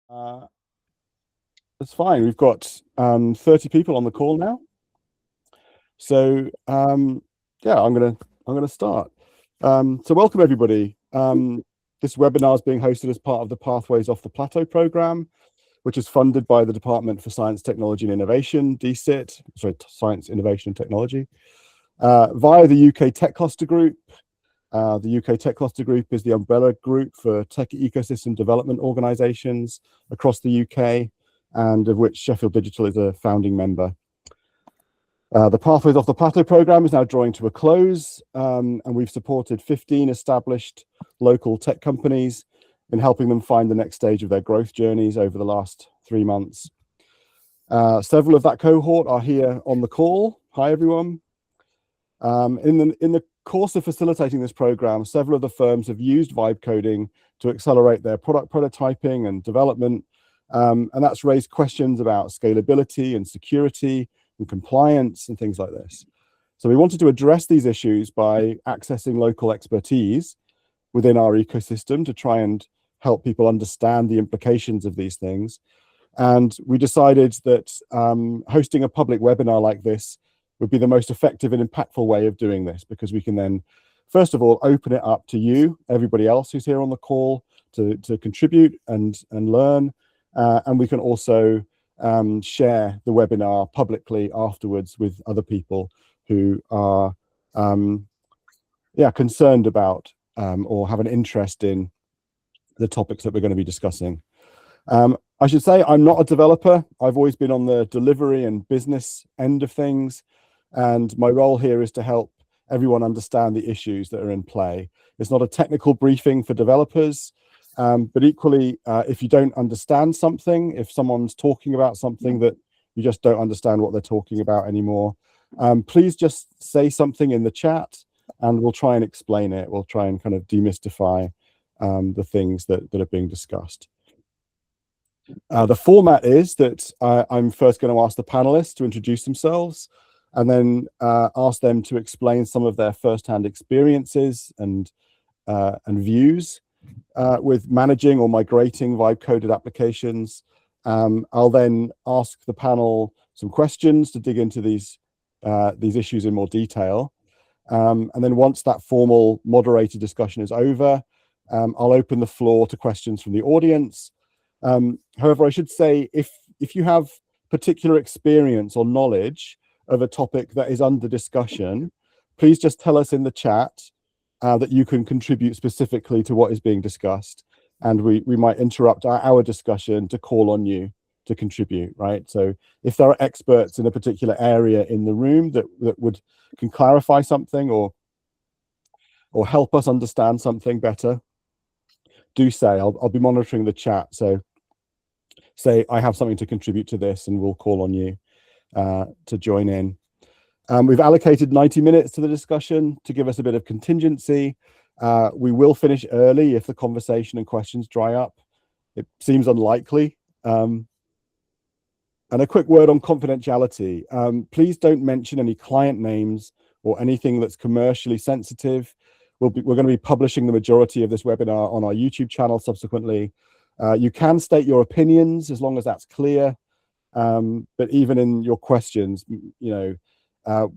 Uh, that's fine. We've got 30 people on the call now. So yeah, I'm gonna start. So welcome everybody. This webinar is being hosted as part of the Pathways Off the Plateau program, which is funded by the Department for Science, Technology and Innovation, DSIT, sorry, Science, Innovation and Technology, via the UK Tech Cluster Group. The UK Tech Cluster Group is the umbrella group for tech ecosystem development organisations across the UK, and of which Sheffield Digital is a founding member. The Pathways Off the Plateau programme is now drawing to a close, and we've supported 15 established local tech companies in helping them find the next stage of their growth journeys over the last 3 months. Several of that cohort are here on the call. Hi, everyone. In the course of facilitating this program, several of the firms have used vibe coding to accelerate their product prototyping and development, and that's raised questions about scalability and security and compliance and things like this. So we wanted to address these issues by accessing local expertise within our ecosystem to try and help people understand the implications of these things. And we decided that hosting a public webinar like this would be the most effective and impactful way of doing this, because we can then, first of all, open it up to you, everybody else who's here on the call, to contribute and learn. And we can also share the webinar publicly afterwards with other people who are concerned about or have an interest in the topics that we're going to be discussing. I should say I'm not a developer. I've always been on the delivery and business end of things, and my role here is to help everyone understand the issues that are in play. It's not a technical briefing for developers, but equally, if you don't understand something, if someone's talking about something that you just don't understand what they're talking about anymore, please just say something in the chat and we'll try and explain it. We'll try and kind of demystify the things that are being discussed. The format is that I'm first going to ask the panelists to introduce themselves, and then ask them to explain some of their first-hand experiences and views with managing or migrating vibe-coded applications. I'll then ask the panel some questions to dig into these issues in more detail. And then once that formal moderated discussion is over, I'll open the floor to questions from the audience. However, I should say, if you have particular experience or knowledge of a topic that is under discussion, please just tell us in the chat that you can contribute specifically to what is being discussed, and we might interrupt our discussion to call on you to contribute, right? So if there are experts in a particular area in the room that can clarify something or help us understand something better, do say. I'll be monitoring the chat, so say I have something to contribute to this and we'll call on you to join in. We've allocated 90 minutes to the discussion to give us a bit of contingency. We will finish early if the conversation and questions dry up. It seems unlikely. And a quick word on confidentiality. Please don't mention any client names or anything that's commercially sensitive. We're going to be publishing the majority of this webinar on our YouTube channel subsequently. You can state your opinions as long as that's clear. But even in your questions, you know,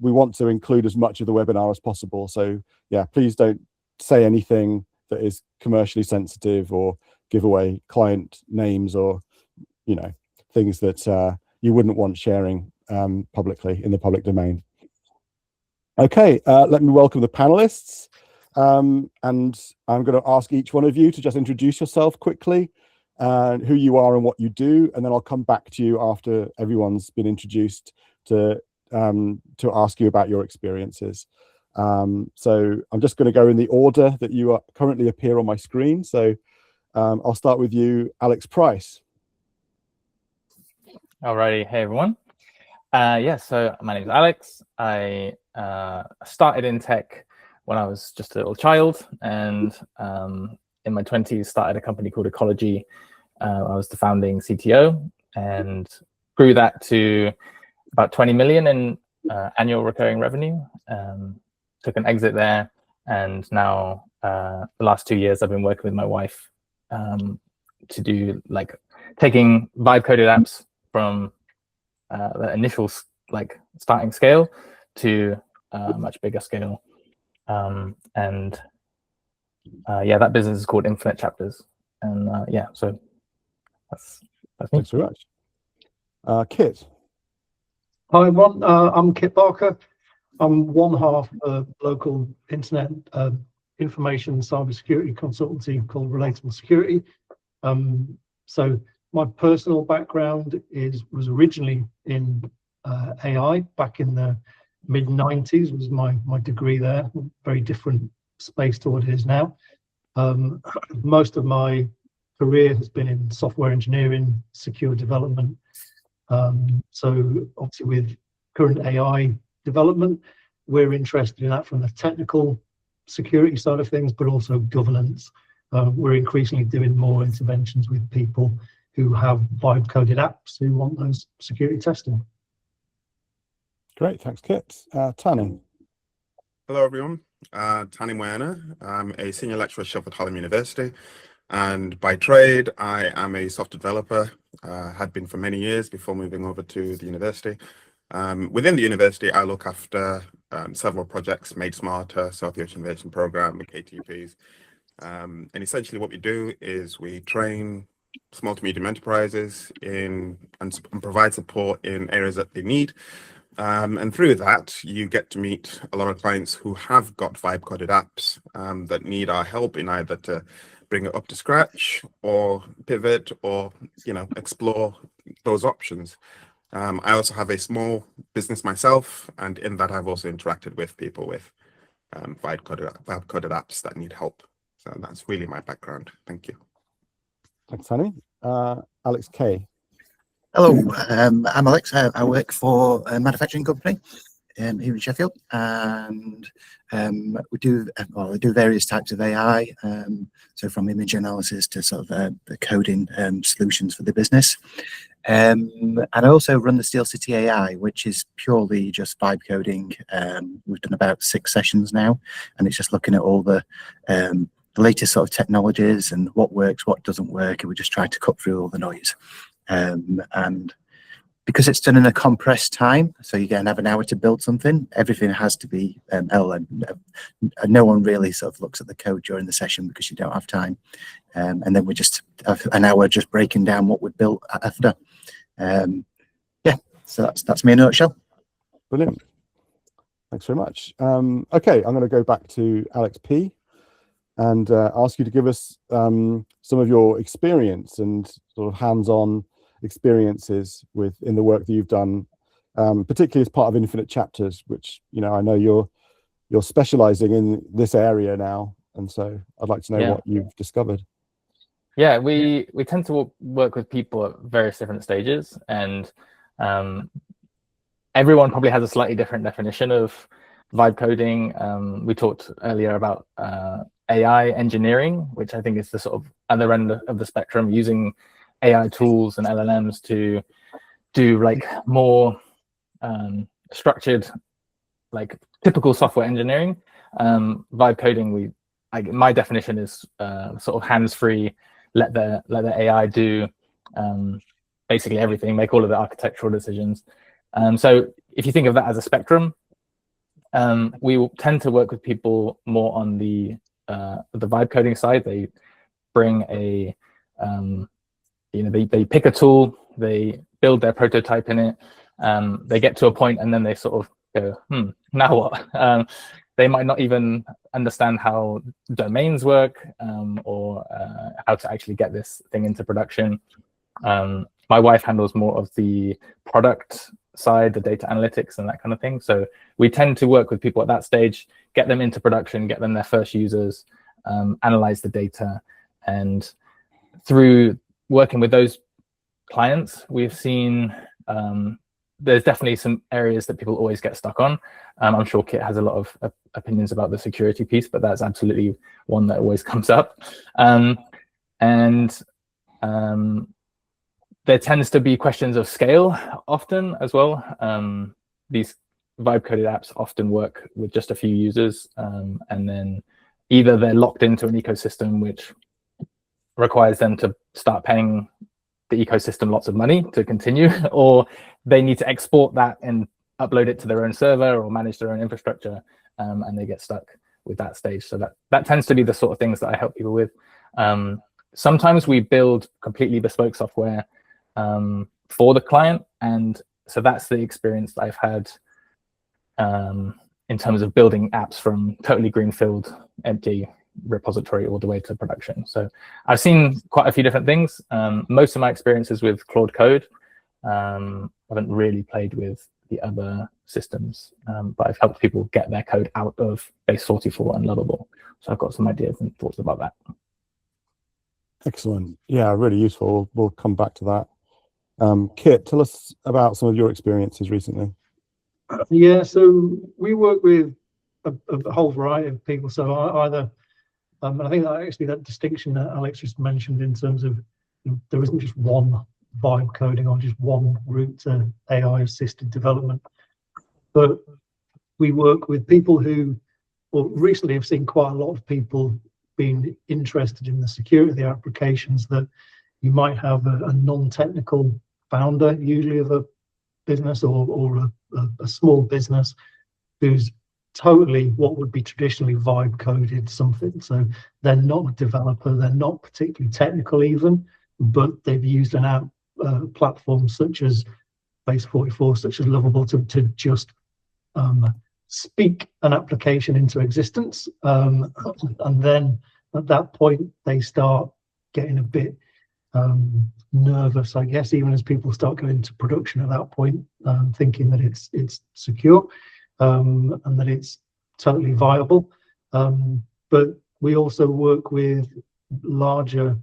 we want to include as much of the webinar as possible. So yeah, please don't say anything that is commercially sensitive or give away client names or, you know, things that you wouldn't want sharing publicly in the public domain. Okay, let me welcome the panelists. And I'm going to ask each one of you to just introduce yourself quickly, who you are and what you do, and then I'll come back to you after everyone's been introduced to ask you about your experiences. So I'm just going to go in the order that you currently appear on my screen. So I'll start with you, Alex Price. Alrighty, hey everyone. Yeah, so my name is Alex. I started in tech when I was just a little child, and in my 20s started a company called Ecology. I was the founding CTO and grew that to about 20 million in annual recurring revenue. Took an exit there, and now the last 2 years I've been working with my wife to do like taking vibe coded apps from the initial like starting scale to a much bigger scale. And yeah, that business is called Infinite Chapters. And yeah, so that's me. Thanks very much. Kit. Hi everyone, I'm Kit Barker. I'm one half of a local internet information and cybersecurity consultancy called Relatable Security. So my personal background was originally in AI back in the mid-90s, was my degree there. Very different space to what it is now. Most of my career has been in software engineering, secure development. So obviously with current AI development, we're interested in that from the technical security side of things, but also governance. We're increasingly doing more interventions with people who have vibe coded apps who want those security testing. Great, thanks, Kit. Tanni. Hello, everyone. Tanni Moyana. I'm a senior lecturer at Sheffield Hallam University, and by trade, I am a software developer. Had been for many years before moving over to the university. Within the university, I look after several projects: Made Smarter, South Ocean Innovation Program, and KTPs. And essentially, what we do is we train small to medium enterprises and provide support in areas that they need. And through that, you get to meet a lot of clients who have got vibe coded apps that need our help in either to bring it up to scratch or pivot or, explore those options. I also have a small business myself, and in that I've also interacted with people with vibe coded apps that need help. So that's really my background. Thank you. Thanks, Tanni. Alex K. Hello, I'm Alex. I work for a manufacturing company here in Sheffield, and we do various types of AI, so from image analysis to sort of the coding solutions for the business. And I also run the Steel City AI, which is purely just vibe coding. We've done about 6 sessions now, and it's just looking at all the latest sort of technologies and what works, what doesn't work, and we just try to cut through all the noise. And because it's done in a compressed time, so you get an hour to build something, everything has to be LLM. No one really sort of looks at the code during the session because you don't have time. And then we just have an hour just breaking down what we built after. Yeah, so that's me in a nutshell. Brilliant. Thanks very much. Okay, I'm going to go back to Alex P. and ask you to give us some of your experience and sort of hands-on experiences in the work that you've done, particularly as part of Infinite Chapters, which I know you're specializing in this area now, and so I'd like to know what you've discovered. Yeah, we tend to work with people at various different stages, and everyone probably has a slightly different definition of vibe coding. We talked earlier about AI engineering, which I think is the sort of other end of the spectrum, using AI tools and LLMs to do like more structured, like typical software engineering. Vibe coding, my definition is sort of hands-free. Let the AI do basically everything, make all of the architectural decisions. So if you think of that as a spectrum, we will tend to work with people more on the vibe coding side. They bring they pick a tool, they build their prototype in it, they get to a point, and then they sort of go, now what? They might not even understand how domains work, or how to actually get this thing into production. My wife handles more of the product side, the data analytics and that kind of thing. So we tend to work with people at that stage, get them into production, get them their first users, analyze the data. And through working with those clients, we've seen there's definitely some areas that people always get stuck on. I'm sure Kit has a lot of opinions about the security piece, but that's absolutely one that always comes up. There tends to be questions of scale often as well. These vibe-coded apps often work with just a few users, and then either they're locked into an ecosystem which requires them to start paying the ecosystem lots of money to continue, or they need to export that and upload it to their own server or manage their own infrastructure, and they get stuck with that stage. So that tends to be the sort of things that I help people with. Sometimes we build completely bespoke software for the client, and so that's the experience that I've had in terms of building apps from totally greenfield, empty repository all the way to production. So I've seen quite a few different things. Most of my experience is with Claude Code. I haven't really played with the other systems, but I've helped people get their code out of base 44 and Lovable. So I've got some ideas and thoughts about that. Excellent. Yeah, really useful. We'll come back to that. Kit, tell us about some of your experiences recently. Yeah, so we work with a whole variety of people. So either, and I think that actually that distinction that Alex just mentioned in terms of there isn't just one vibe coding or just one route to AI-assisted development, but we work with people who, well, recently I've seen quite a lot of people being interested in the security of the applications, that you might have a non-technical founder, usually of a business or a small business, who's totally what would be traditionally vibe coded something. So they're not a developer, they're not particularly technical even, but they've used an app platform such as Base 44, such as Lovable, to just speak an application into existence. And then at that point, they start getting a bit nervous, I guess, even as people start going to production at that point, thinking that it's secure and that it's totally viable. But we also work with larger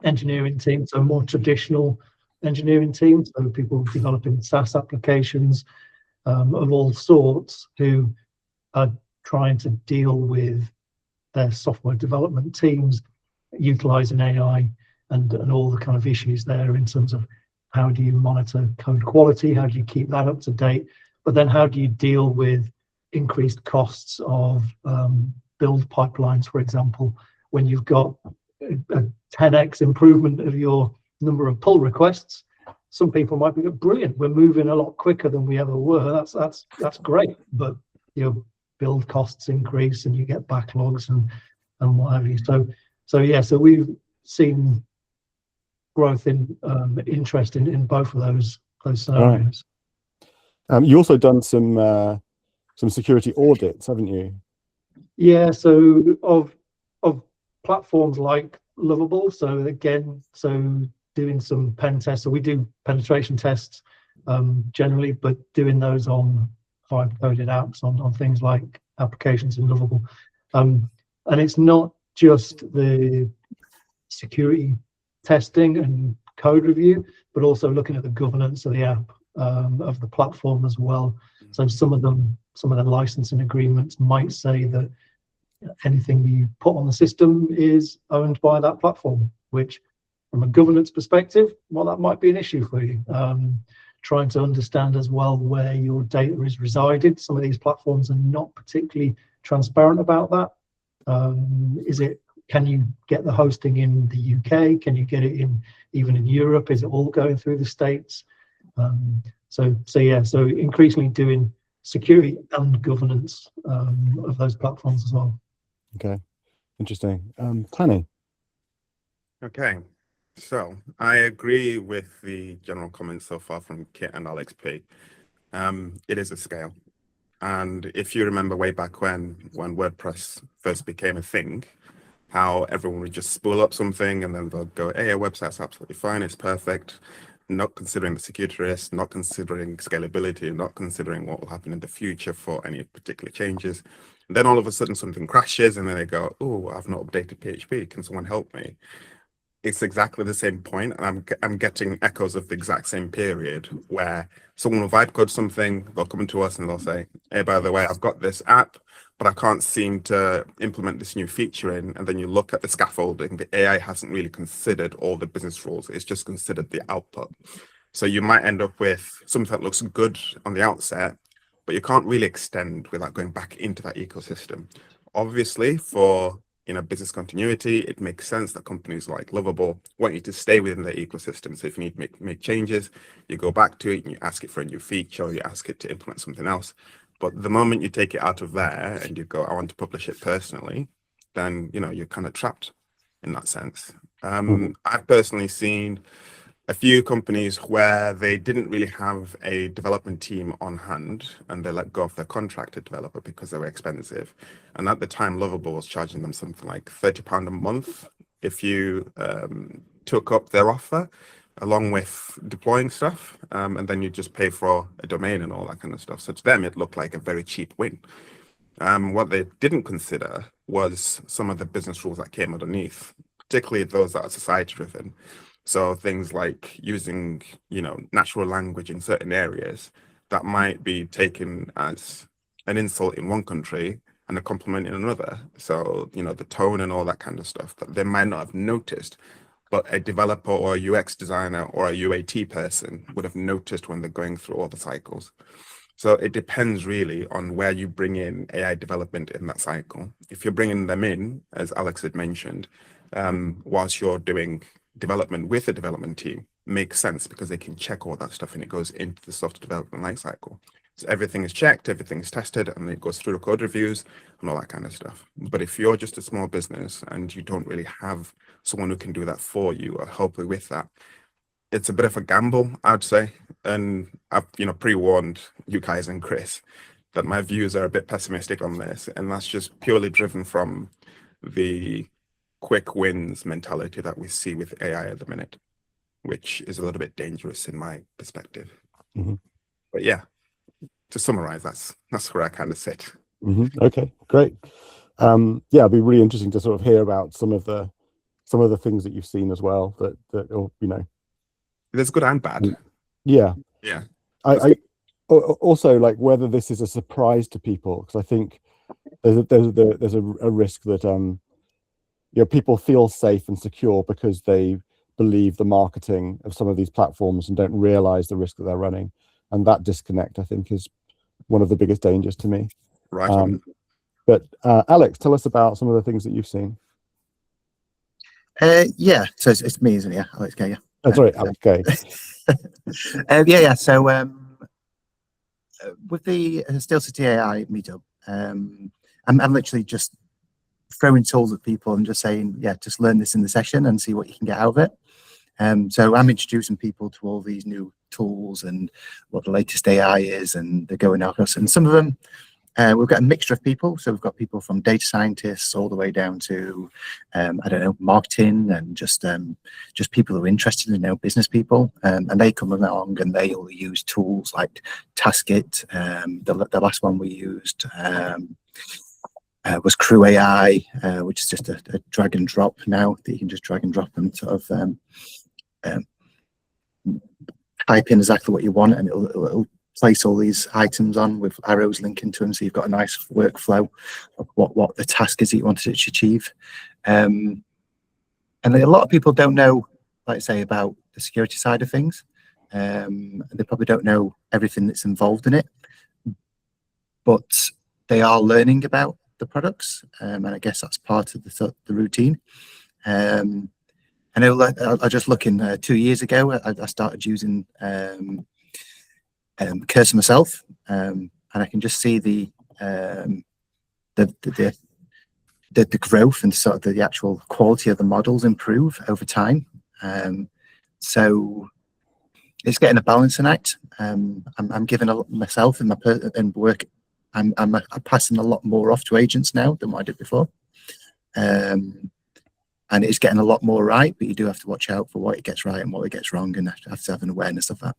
engineering teams, so more traditional engineering teams, so people developing SaaS applications of all sorts, who are trying to deal with their software development teams utilizing AI and all the kind of issues there in terms of how do you monitor code quality, how do you keep that up to date, but then how do you deal with increased costs of build pipelines, for example, when you've got a 10x improvement of your number of pull requests. Some people might be brilliant, we're moving a lot quicker than we ever were, that's great, but your build costs increase and you get backlogs and what have you. So yeah, so we've seen growth in interest in both of those scenarios. Right. You also done some security audits, haven't you? Yeah, so of platforms like Lovable. So again, doing some pen tests. So we do penetration tests generally, but doing those on vibe coded apps on things like applications in Lovable. And it's not just the security testing and code review, but also looking at the governance of the app, of the platform as well. So some of the licensing agreements might say that anything you put on the system is owned by that platform, which from a governance perspective, well, that might be an issue for you. Trying to understand as well where your data is resided. Some of these platforms are not particularly transparent about that. Can you get the hosting in the UK? Can you get it even in Europe? Is it all going through the States? So increasingly doing security and governance of those platforms as well. Okay, interesting. Tanni. Okay, so I agree with the general comments so far from Kit and Alex P. It is a scale. And if you remember way back when WordPress first became a thing, how everyone would just spool up something and then they'll go, hey, our website's absolutely fine, it's perfect, not considering the security risk, not considering scalability, not considering what will happen in the future for any particular changes. And then all of a sudden something crashes and then they go, oh, I've not updated PHP, can someone help me? It's exactly the same point, and I'm getting echoes of the exact same period where someone will vibe code something, they'll come to us and they'll say, hey, by the way, I've got this app, but I can't seem to implement this new feature in. And then you look at the scaffolding, the AI hasn't really considered all the business rules, it's just considered the output. So you might end up with something that looks good on the outset, but you can't really extend without going back into that ecosystem. Obviously, for business continuity. It makes sense that companies like Lovable want you to stay within their ecosystem. So if you need to make changes, you go back to it and you ask it for a new feature, or you ask it to implement something else. But the moment you take it out of there and you go, I want to publish it personally, then you're kind of trapped in that sense. I've personally seen a few companies where they didn't really have a development team on hand, and they let go of their contracted developer because they were expensive. And at the time, Lovable was charging them something like £30 a month if you took up their offer, along with deploying stuff, and then you just pay for a domain and all that kind of stuff. So to them, it looked like a very cheap win. What they didn't consider was some of the business rules that came underneath, particularly those that are society driven. So things like using, natural language in certain areas that might be taken as an insult in one country and a compliment in another. So, the tone and all that kind of stuff that they might not have noticed, but a developer or a UX designer or a UAT person would have noticed when they're going through all the cycles. So it depends really on where you bring in AI development in that cycle. If you're bringing them in, as Alex had mentioned, whilst you're doing development with a development team, makes sense because they can check all that stuff and it goes into the software development lifecycle. So everything is checked, everything is tested, and it goes through the code reviews and all that kind of stuff. But if you're just a small business and you don't really have someone who can do that for you or help you with that, it's a bit of a gamble, I'd say. And I've pre-warned you guys and Chris that my views are a bit pessimistic on this, and that's just purely driven from the quick wins mentality that we see with AI at the minute, which is a little bit dangerous in my perspective. But yeah, to summarize, that's where I kind of sit. Okay, great. It'd be really interesting to sort of hear about some of the things that you've seen as well, that There's good and bad. Yeah. I also, like, whether this is a surprise to people, because I think there's a risk that people feel safe and secure because they believe the marketing of some of these platforms and don't realize the risk that they're running, and that disconnect, I think, is one of the biggest dangers to me. Right. But Alex, tell us about some of the things that you've seen. So it's me, isn't it? Yeah, Alex Gay. Yeah. Oh, sorry, Alex Gay. So with the Steel City AI meetup, I'm literally just throwing tools at people and just saying, just learn this in the session and see what you can get out of it. So I'm introducing people to all these new tools and what the latest AI is, and they're going out. And some of them, we've got a mixture of people. So we've got people from data scientists all the way down to, marketing, and just people who are interested in business people. And they come along and they all use tools like Taskit. The last one we used was Crew AI, which is just a drag and drop now that you can just drag and drop and sort of type in exactly what you want, and it'll place all these items on with arrows linking to them, so you've got a nice workflow of what the task is that you want it to achieve. And a lot of people don't know, like I say, about the security side of things. They probably don't know everything that's involved in it, but they are learning about the products, and I guess that's part of the routine. I know I just looking 2 years ago, I started using Cursor myself, and I can just see the growth and sort of the actual quality of the models improve over time. So it's getting a balancing act. I'm giving myself and my work. I'm passing a lot more off to agents now than what I did before. And it's getting a lot more right, but you do have to watch out for what it gets right and what it gets wrong, and have to have an awareness of that.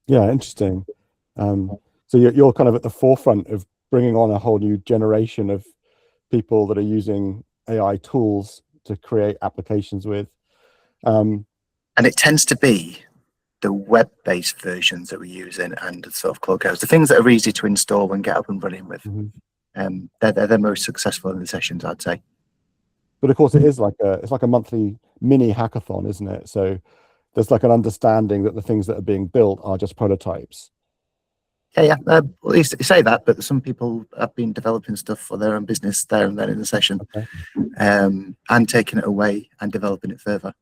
Yeah, interesting. So you're kind of at the forefront of bringing on a whole new generation of people that are using AI tools to create applications with. And it tends to be the web-based versions that we're using and the sort of Claude Codes, the things that are easy to install and get up and running with. They're the most successful in the sessions, I'd say. But of course, it's like a monthly mini hackathon, isn't it? So there's like an understanding that the things that are being built are just prototypes. Yeah. Well, you say that, but some people have been developing stuff for their own business there and then in the session, Okay. and taking it away and developing it further.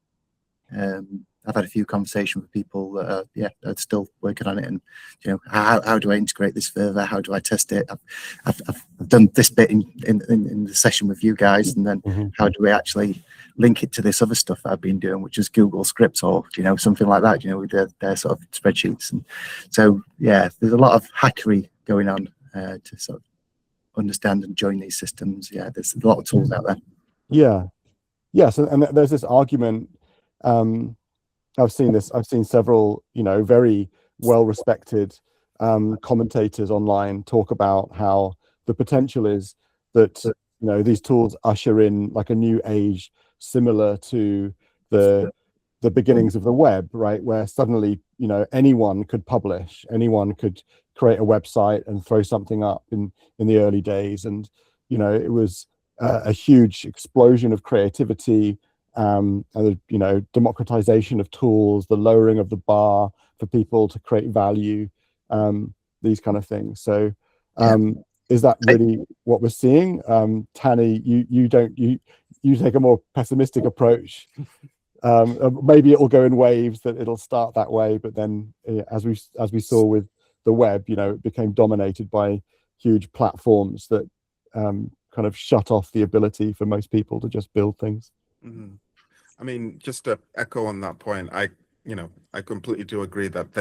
I've had a few conversations with people that are still working on it, and how do I integrate this further? How do I test it? I've done this bit in the session with you guys, and then how do we actually link it to this other stuff that I've been doing, which is Google Scripts or something like that, with their sort of spreadsheets. And so there's a lot of hackery going on to sort of understand and join these systems. There's a lot of tools out there. Yes, and there's this argument. I've seen several very well-respected commentators online talk about how the potential is that these tools usher in like a new age similar to the beginnings of the web, right, where suddenly anyone could publish, anyone could create a website and throw something up in the early days, and it was a huge explosion of creativity, and democratization of tools, the lowering of the bar for people to create value, these kind of things. So is that really what we're seeing? Tanni, you take a more pessimistic approach. Maybe it will go in waves, that it'll start that way, but then as we saw with the web, it became dominated by huge platforms that kind of shut off the ability for most people to just build things. I mean, just to echo on that point, I completely do agree that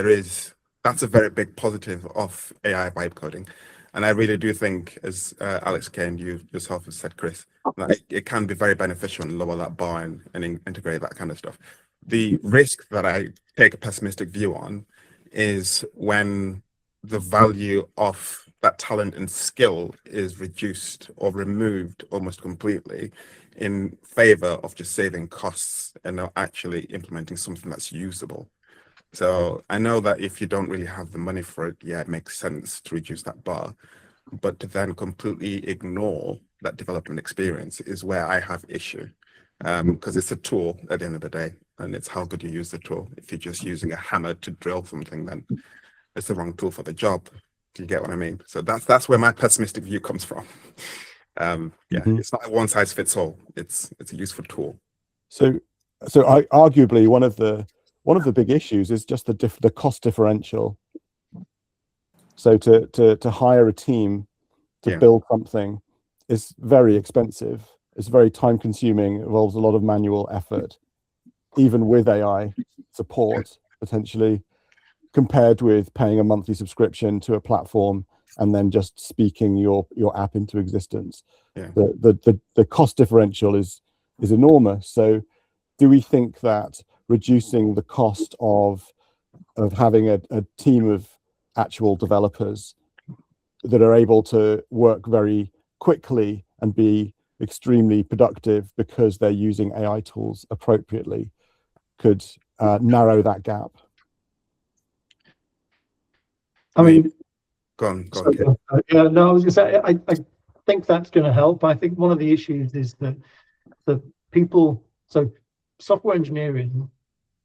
that's a very big positive of AI vibe coding. And I really do think, as Alex K and you yourself have said, Chris, that it can be very beneficial and lower that bar and integrate that kind of stuff. The risk that I take a pessimistic view on is when the value of that talent and skill is reduced or removed almost completely in favor of just saving costs and not actually implementing something that's usable. So I know that if you don't really have the money for it, it makes sense to reduce that bar, but to then completely ignore that development experience is where I have issue, because it's a tool at the end of the day, and it's how good you use the tool. If you're just using a hammer to drill something, then it's the wrong tool for the job. Do you get what I mean? So that's where my pessimistic view comes from. It's not a one size fits all. It's a useful tool. So arguably one of the big issues is just the cost differential. So to hire a team to build something is very expensive. It's very time consuming, involves a lot of manual effort, even with AI support potentially, compared with paying a monthly subscription to a platform and then just speaking your app into existence. The cost differential is enormous. So do we think that reducing the cost of having a team of actual developers that are able to work very quickly and be extremely productive because they're using AI tools appropriately could narrow that gap? I mean, go on. I was gonna say, I think that's going to help. I think one of the issues is that the people, so software engineering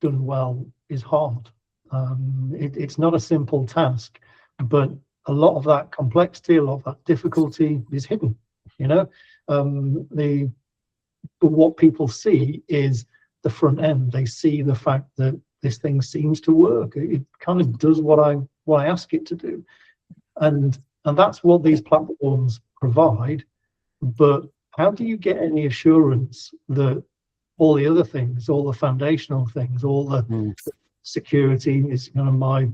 done well is hard. It's not a simple task, but a lot of that complexity, a lot of that difficulty is hidden. But what people see is the front end. They see the fact that this thing seems to work. It kind of does what I ask it to do, and that's what these platforms provide. But how do you get any assurance that all the other things, all the foundational things, all the security is kind of my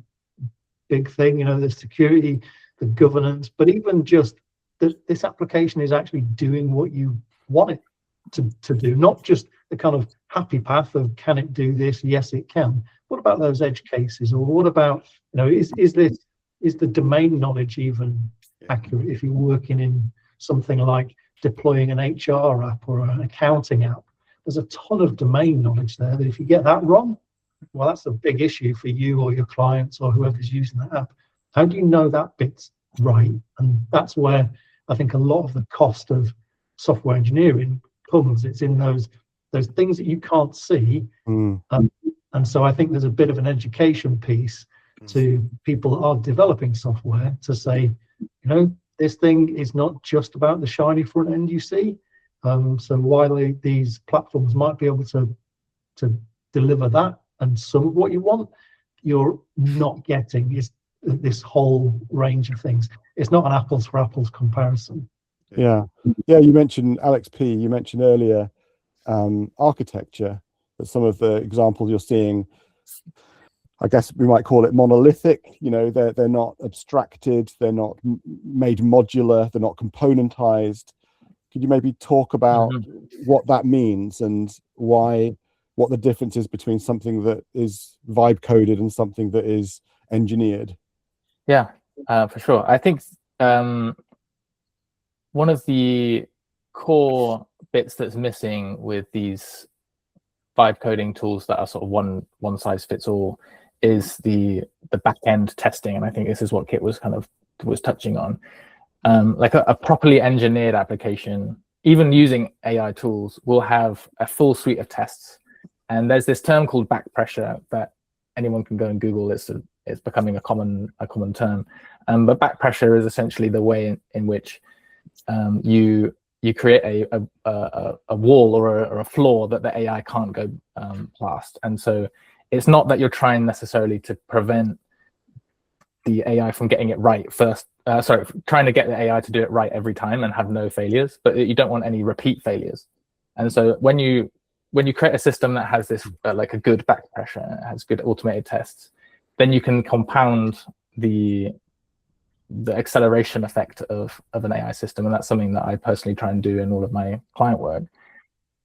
big thing, the security, the governance, but even just that this application is actually doing what you want it to do, not just the kind of happy path of can it do this? Yes, it can. What about those edge cases? Or what about, is the domain knowledge even accurate if you're working in something like deploying an HR app or an accounting app? There's a ton of domain knowledge there that if you get that wrong, well, that's a big issue for you or your clients or whoever's using that app. How do you know that bit's right? And that's where I think a lot of the cost of software engineering comes. It's in those things that you can't see. And so I think there's a bit of an education piece to people that are developing software to say, this thing is not just about the shiny front end you see. So while these platforms might be able to deliver that and some of what you want, you're not getting is this whole range of things. It's not an apples for apples comparison. Yeah. You mentioned Alex P. You mentioned earlier architecture. But some of the examples you're seeing, I guess we might call it monolithic. They're not abstracted. They're not made modular. They're not componentized. Could you maybe talk about what that means and what the difference is between something that is vibe coded and something that is engineered? Yeah, for sure. I think one of the core bits that's missing with these vibe coding tools that are sort of one size fits all is the back end testing, and I think this is what Kit was touching on. Like a properly engineered application, even using AI tools, will have a full suite of tests. And there's this term called back pressure that anyone can go and Google. It's becoming a common term. But back pressure is essentially the way in which you create a wall or a floor that the AI can't go past. And so it's not that you're trying necessarily to prevent the AI from getting it right first. Trying to get the AI to do it right every time and have no failures, but you don't want any repeat failures. And so when you create a system that has this like a good back pressure, has good automated tests, then you can compound the acceleration effect of an AI system, and that's something that I personally try and do in all of my client work.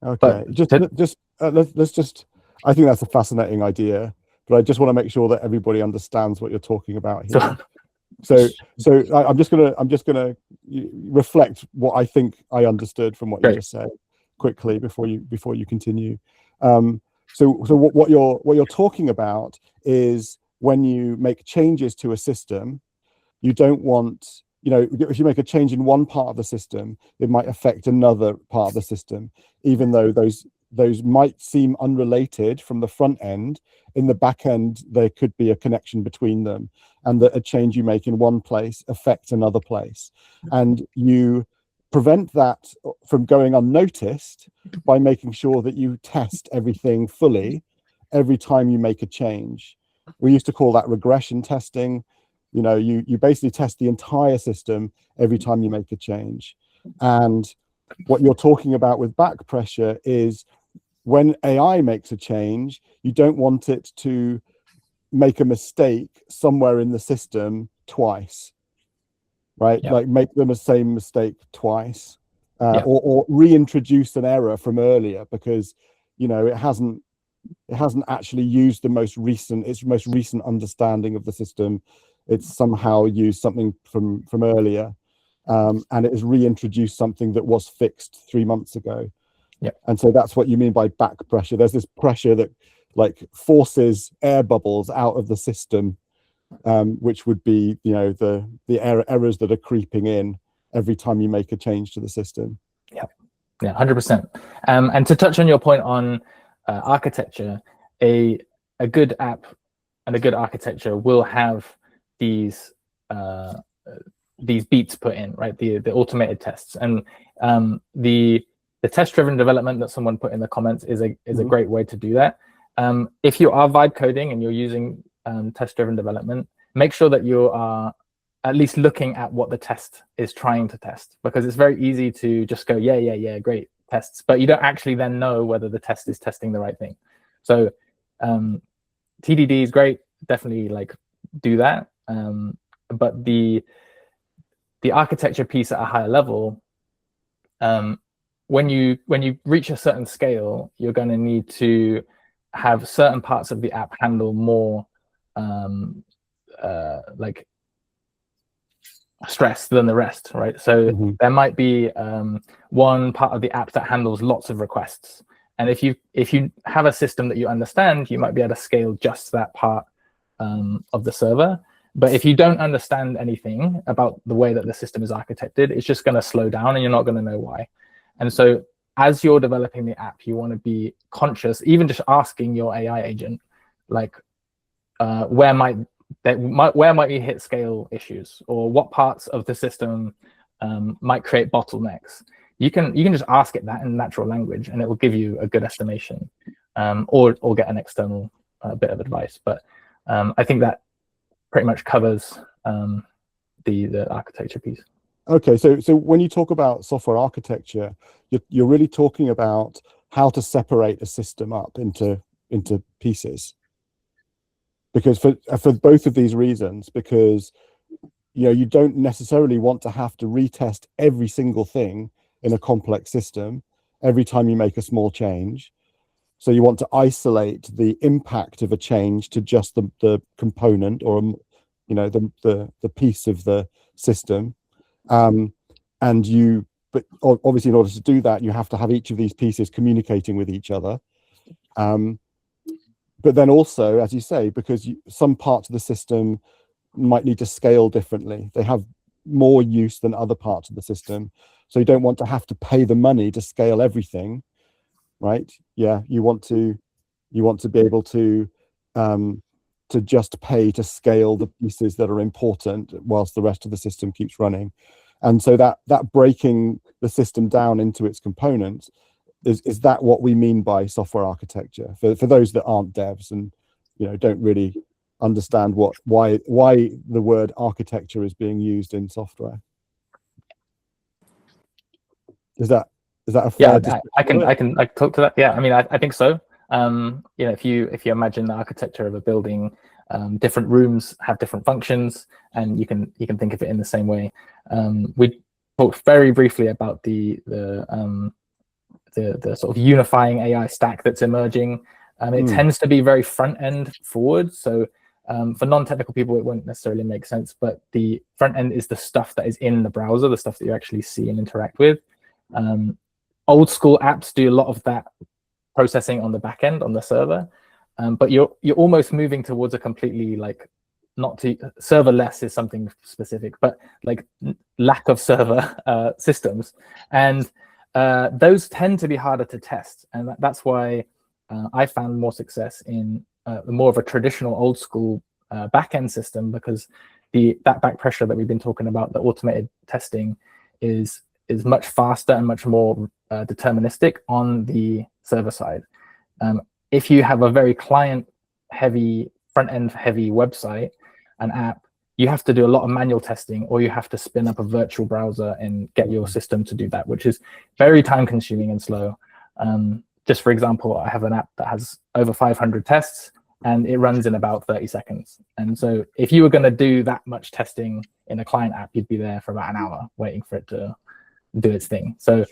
Okay, let's just. I think that's a fascinating idea, but I just want to make sure that everybody understands what you're talking about here. So I'm just gonna reflect what I think I understood from what you just said quickly before you continue. So what you're talking about is when you make changes to a system, you don't want, if you make a change in one part of the system, it might affect another part of the system, even though those might seem unrelated from the front end. In the back end, there could be a connection between them, and that a change you make in one place affects another place. And you prevent that from going unnoticed by making sure that you test everything fully every time you make a change. We used to call that regression testing. You basically test the entire system every time you make a change. And what you're talking about with back pressure is when AI makes a change, you don't want it to make a mistake somewhere in the system twice, right? Yeah. Like make them the same mistake twice, or reintroduce an error from earlier because it hasn't actually used its most recent understanding of the system. It's somehow used something from earlier, and it has reintroduced something that was fixed 3 months ago. Yeah. And so that's what you mean by back pressure. There's this pressure that forces air bubbles out of the system, which would be the errors that are creeping in every time you make a change to the system. Yeah, 100%. And to touch on your point on architecture, a good app and a good architecture will have these beats put in, right? The automated tests, and the test-driven development that someone put in the comments is a great way to do that. If you are vibe coding and you're using test-driven development, make sure that you are at least looking at what the test is trying to test, because it's very easy to just go, yeah, great tests, but you don't actually then know whether the test is testing the right thing. So TDD is great, definitely do that. But the architecture piece at a higher level, when you reach a certain scale, you're going to need to have certain parts of the app handle more stress than the rest, right? So there might be one part of the app that handles lots of requests, and if you have a system that you understand, you might be able to scale just that part of the server. But if you don't understand anything about the way that the system is architected, it's just going to slow down and you're not going to know why. And so as you're developing the app, you want to be conscious, even just asking your AI agent, where might where might you hit scale issues, or what parts of the system might create bottlenecks. You can just ask it that in natural language, and it will give you a good estimation, or get an external bit of advice. But I think that pretty much covers the architecture piece. Okay, so when you talk about software architecture, you're really talking about how to separate a system up into pieces. Because for both of these reasons, because you don't necessarily want to have to retest every single thing in a complex system every time you make a small change. So you want to isolate the impact of a change to just the component, or the piece of the system. But obviously in order to do that, you have to have each of these pieces communicating with each other. But then also, as you say, because some parts of the system might need to scale differently. They have more use than other parts of the system. So you don't want to have to pay the money to scale everything, right? Yeah, you want to be able to just pay to scale the pieces that are important whilst the rest of the system keeps running. And so that breaking the system down into its components, is that what we mean by software architecture for those that aren't devs and don't really understand why the word architecture is being used in software? Is that a fair? Yeah, I can talk to that. Yeah, I mean, I think so. If you imagine the architecture of a building, different rooms have different functions, and you can think of it in the same way. We talked very briefly about the sort of unifying AI stack that's emerging. It tends to be very front end forward. So for non-technical people, it won't necessarily make sense, but the front end is the stuff that is in the browser, the stuff that you actually see and interact with. Old school apps do a lot of that processing on the back end, on the server, but you're almost moving towards a completely serverless is something specific, but like lack of server systems, and those tend to be harder to test, and that's why I found more success in more of a traditional old school back-end system, because that back pressure that we've been talking about, the automated testing, is much faster and much more deterministic on the server side. If you have a very client-heavy, front-end heavy website, an app, you have to do a lot of manual testing, or you have to spin up a virtual browser and get your system to do that, which is very time-consuming and slow. Just for example, I have an app that has over 500 tests, and it runs in about 30 seconds. And so if you were going to do that much testing in a client app, you'd be there for about an hour waiting for it to do its thing. So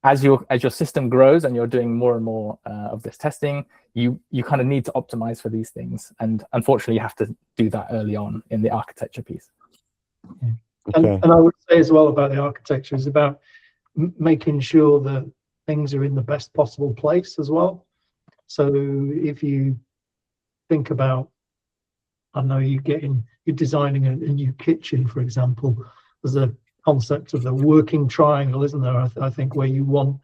as your system grows and you're doing more and more of this testing, you kind of need to optimize for these things, and unfortunately you have to do that early on in the architecture piece. Okay. And I would say as well about the architecture is about making sure that things are in the best possible place as well. So if you think about, I know you're designing a new kitchen, for example, there's a concept of the working triangle, isn't there? I think where you want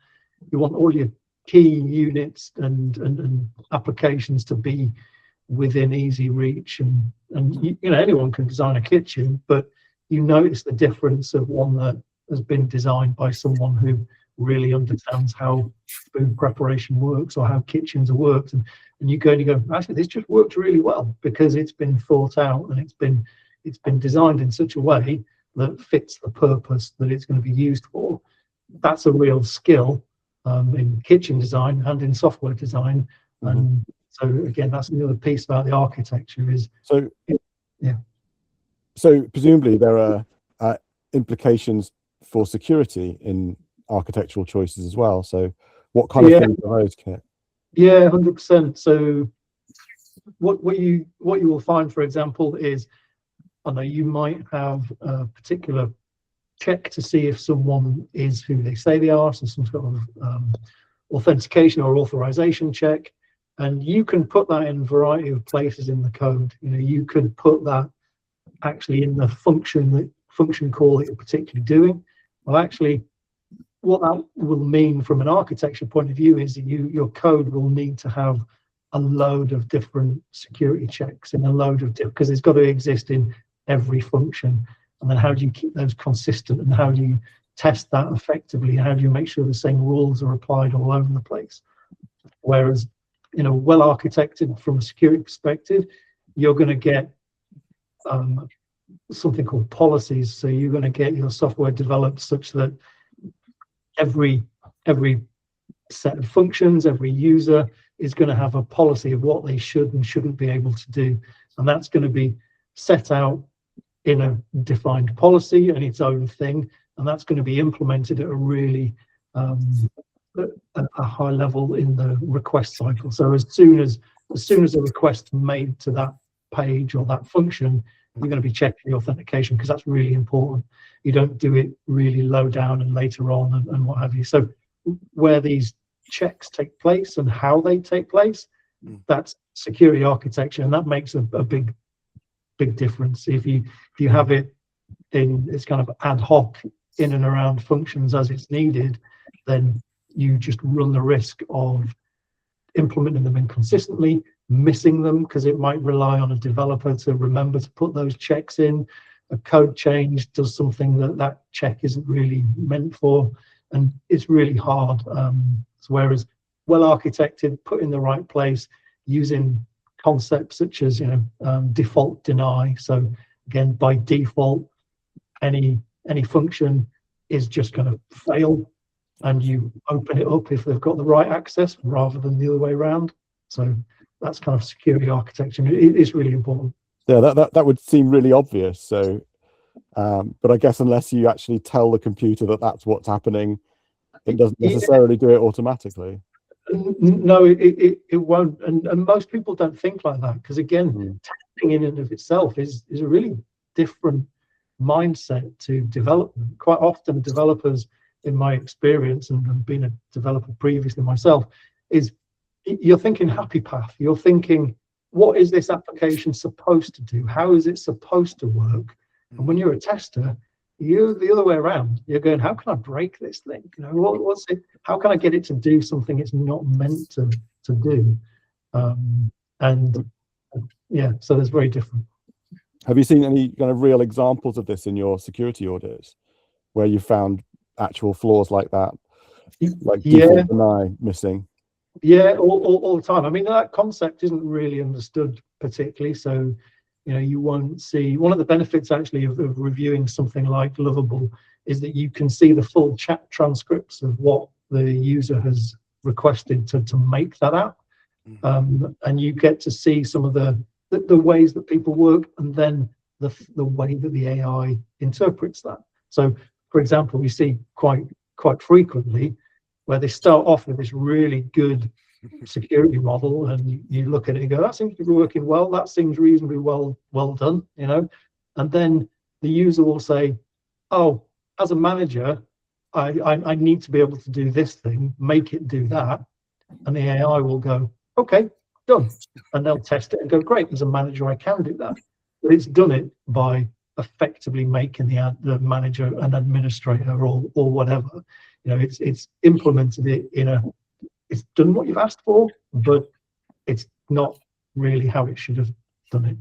all your key units and applications to be within easy reach, and anyone can design a kitchen, but you notice the difference of one that has been designed by someone who really understands how food preparation works or how kitchens are worked, and you go and you go, actually this just works really well because it's been thought out and it's been designed in such a way that fits the purpose that it's going to be used for. That's a real skill in kitchen design and in software design. And so again, that's another piece about the architecture is so presumably there are implications for security in architectural choices as well. So what kind of things are those, Kit? Yeah, 100%. So what you will find, for example, is, I know you might have a particular check to see if someone is who they say they are, so some sort of authentication or authorization check, and you can put that in a variety of places in the code. You could put that actually in the function call that you're particularly doing. Well, actually, what that will mean from an architecture point of view is your code will need to have a load of different security checks in a load of different, because it's got to exist in every function. And then how do you keep those consistent, and how do you test that effectively? How do you make sure the same rules are applied all over the place? Whereas, well architected from a security perspective, you're going to get something called policies. So you're going to get your software developed such that every set of functions, every user is going to have a policy of what they should and shouldn't be able to do. And that's going to be set out in a defined policy and its own thing. And that's going to be implemented at a really a high level in the request cycle. So as soon as a request made to that page or that function, you're going to be checking the authentication, because that's really important. You don't do it really low down and later on and what have you. So where these checks take place and how they take place, that's security architecture, and that makes a big difference. If you have it in, it's kind of ad hoc in and around functions as it's needed, then you just run the risk of implementing them inconsistently, missing them because it might rely on a developer to remember to put those checks in. A code change does something that check isn't really meant for, and it's really hard. Whereas well architected, put in the right place, using concepts such as default deny. So again, by default, any function is just going to fail, and you open it up if they've got the right access rather than the other way around. So that's kind of security architecture. It is really important. Yeah, that would seem really obvious. So, but I guess unless you actually tell the computer that that's what's happening, it doesn't necessarily do it automatically. No, it won't. And most people don't think like that, because again, testing in and of itself is a really different mindset to development. Quite often developers, in my experience, and being a developer previously myself, is you're thinking happy path. You're thinking, what is this application supposed to do? How is it supposed to work? And when you're a tester, you're the other way around. You're going, how can I break this thing? What's it? How can I get it to do something it's not meant to do? So there's very different. Have you seen any kind of real examples of this in your security audits, where you found actual flaws like that, like default deny missing? Yeah, all the time. I mean, that concept isn't really understood particularly. So, you won't see, one of the benefits actually of reviewing something like Lovable is that you can see the full chat transcripts of what the user has requested to make that app. And you get to see some of the ways that people work, and then the way that the AI interprets that. So, for example, we see quite frequently where they start off with this really good security model, and you look at it and go, that seems to be working well, that seems reasonably well done, and then the user will say, oh, as a manager, I need to be able to do this thing, make it do that, and the AI will go, okay, done, and they'll test it and go, great, as a manager I can do that. But it's done it by effectively making the manager an administrator or whatever. It's implemented it it's done what you've asked for, but it's not really how it should have done it.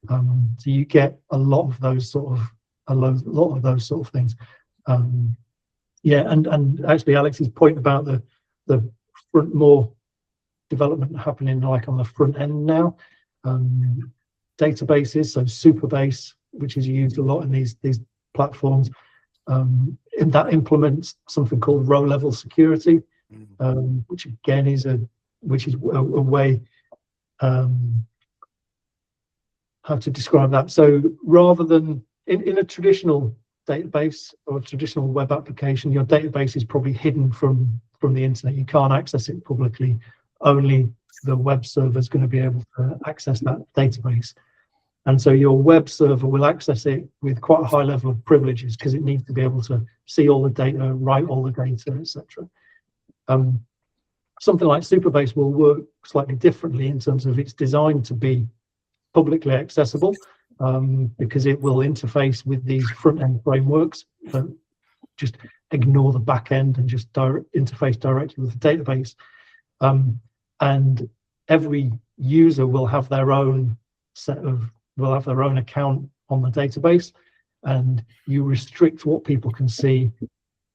So you get a lot of those sort of things. And actually Alex's point about the front, more development happening like on the front end now. Databases, so Superbase, which is used a lot in these platforms, and that implements something called row-level security, which again is a way, how to describe that. So rather than in a traditional database or a traditional web application, your database is probably hidden from the internet. You can't access it publicly. Only the web server is going to be able to access that database. And so your web server will access it with quite a high level of privileges, because it needs to be able to see all the data, write all the data, etc. Something like Superbase will work slightly differently in terms of it's designed to be publicly accessible, because it will interface with these front-end frameworks. So just ignore the back end and just interface directly with the database. And every user will have their own account on the database, and you restrict what people can see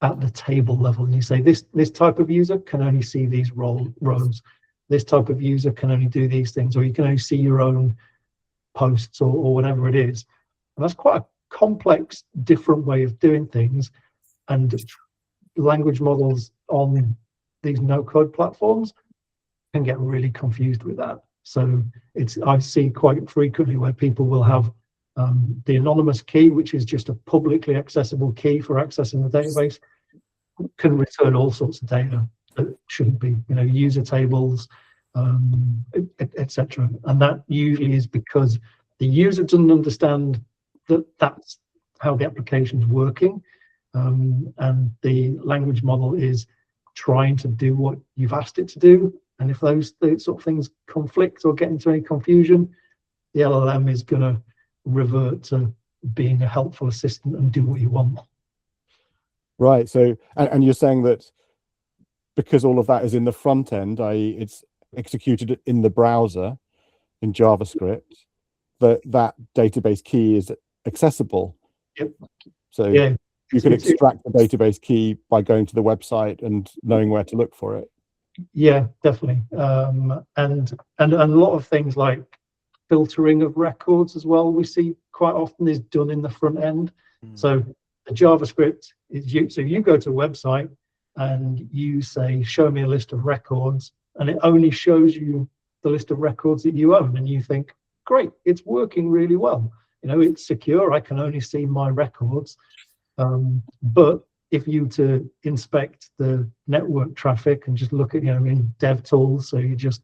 at the table level. And you say this type of user can only see these rows. This type of user can only do these things, or you can only see your own posts or whatever it is. And that's quite a complex, different way of doing things. And language models on these no-code platforms can get really confused with that. So I see quite frequently where people will have the anonymous key, which is just a publicly accessible key for accessing the database, can return all sorts of data that shouldn't be, user tables, etc. And that usually is because the user doesn't understand that that's how the application is working, and the language model is trying to do what you've asked it to do. And if those sort of things conflict or get into any confusion, the LLM is going to revert to being a helpful assistant and do what you want. Right. So, and you're saying that because all of that is in the front end, i.e. it's executed in the browser in JavaScript, that database key is accessible. Yep. So yeah, you can extract the database key by going to the website and knowing where to look for it. Yeah, definitely. And a lot of things like filtering of records as well, we see quite often is done in the front end. So the JavaScript is so you go to a website and you say, show me a list of records, and it only shows you the list of records that you own, and you think, great, it's working really well. It's secure, I can only see my records. But if you to inspect the network traffic and just look at, in DevTools, so you just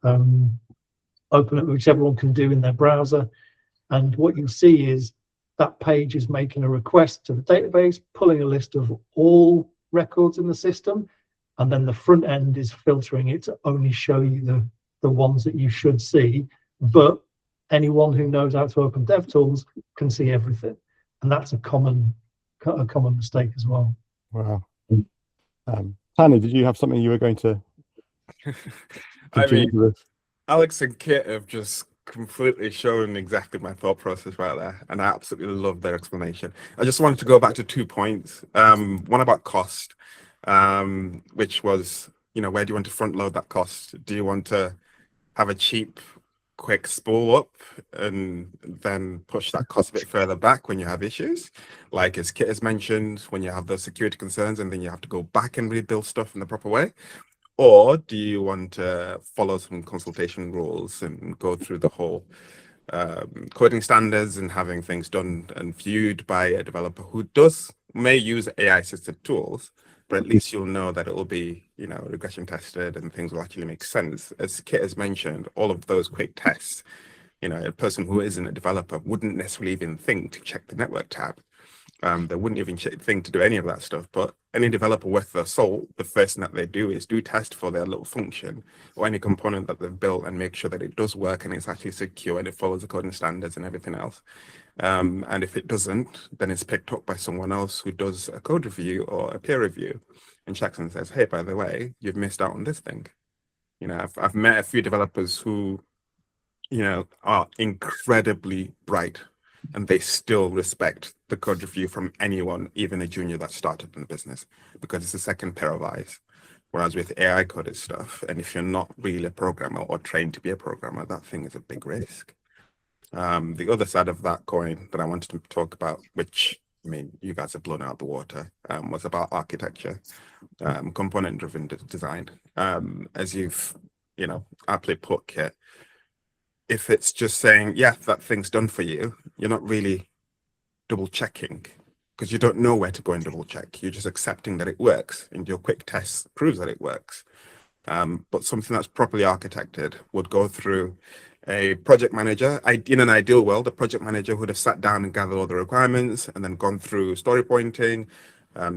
open it, which everyone can do in their browser, and what you see is that page is making a request to the database, pulling a list of all records in the system, and then the front end is filtering it to only show you the ones that you should see. But anyone who knows how to open DevTools can see everything, and that's a common mistake as well. Wow. Tanni, did you have something you were going to continue with? Alex and Kit have just completely shown exactly my thought process right there, and I absolutely love their explanation. I just wanted to go back to 2 points. One about cost, which was, where do you want to front load that cost? Do you want to have a cheap, quick spool up and then push that cost a bit further back when you have issues, like as Kit has mentioned, when you have those security concerns and then you have to go back and rebuild stuff in the proper way? Or do you want to follow some consultation rules and go through the whole coding standards and having things done and viewed by a developer who may use AI assisted tools, but at least you'll know that it will be, regression tested and things will actually make sense. As Kit has mentioned, all of those quick tests, a person who isn't a developer wouldn't necessarily even think to check the network tab. They wouldn't even think to do any of that stuff. But any developer worth their salt, the first thing that they do is do test for their little function or any component that they've built and make sure that it does work and it's actually secure and it follows the coding standards and everything else. And if it doesn't, then it's picked up by someone else who does a code review or a peer review and checks and says, hey, by the way, you've missed out on this thing. I've met a few developers who, are incredibly bright, and they still respect the code review from anyone, even a junior that started in the business, because it's a second pair of eyes. Whereas with AI coded stuff, and if you're not really a programmer or trained to be a programmer, that thing is a big risk. The other side of that coin that I wanted to talk about, which, you guys have blown out the water, was about architecture, component-driven design. As you've, aptly put, Kit, if it's just saying, yeah, that thing's done for you, you're not really double checking because you don't know where to go and double check. You're just accepting that it works and your quick test proves that it works. But something that's properly architected would go through a project manager. In an ideal world, the project manager would have sat down and gathered all the requirements and then gone through story pointing.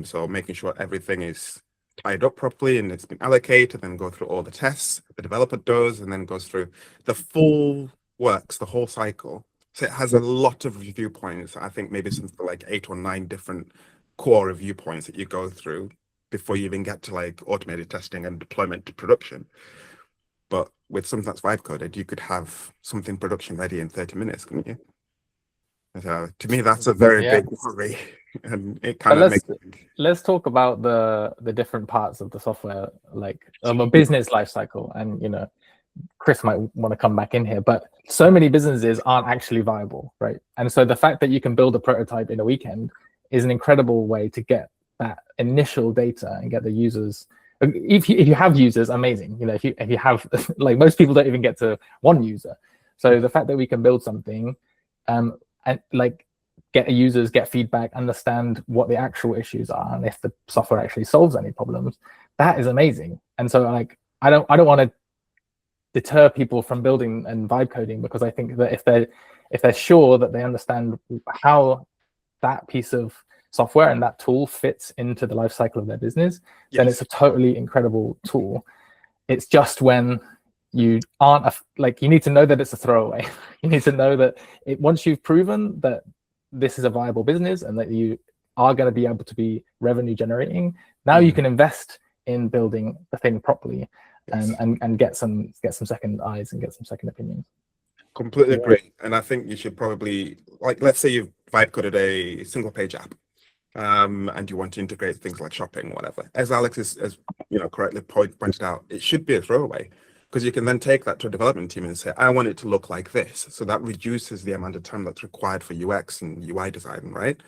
So making sure everything is tied up properly and it's been allocated, then go through all the tests the developer does, and then goes through the full works, the whole cycle. So it has a lot of review points. I think maybe something like 8 or 9 different core review points that you go through before you even get to like automated testing and deployment to production. But with something that's vibe coded, you could have something production ready in 30 minutes, couldn't you? So to me, that's a very big worry, and it kind of makes. Let's talk about the different parts of the software, like of a business life cycle. And Chris might want to come back in here, but so many businesses aren't actually viable, right? And so the fact that you can build a prototype in a weekend is an incredible way to get that initial data and get the users. If you have users, amazing. If you have, like, most people don't even get to one user. So the fact that we can build something, and like get users, get feedback, understand what the actual issues are, and if the software actually solves any problems, that is amazing. And so, like, I don't want to deter people from building and vibe coding, because I think that if they're sure that they understand how that piece of software and that tool fits into the life cycle of their business, then it's a totally incredible tool. It's just when you aren't you need to know that it's a throwaway. You need to know that once you've proven that this is a viable business and that you are going to be able to be revenue generating, now you can invest in building the thing properly. And get some second eyes and get some second opinions. Completely agree. And I think you should probably, like, let's say you've vibe coded a single page app, and you want to integrate things like shopping or whatever. As Alex has correctly pointed out, it should be a throwaway, because you can then take that to a development team and say, I want it to look like this. So that reduces the amount of time that's required for UX and UI design, right?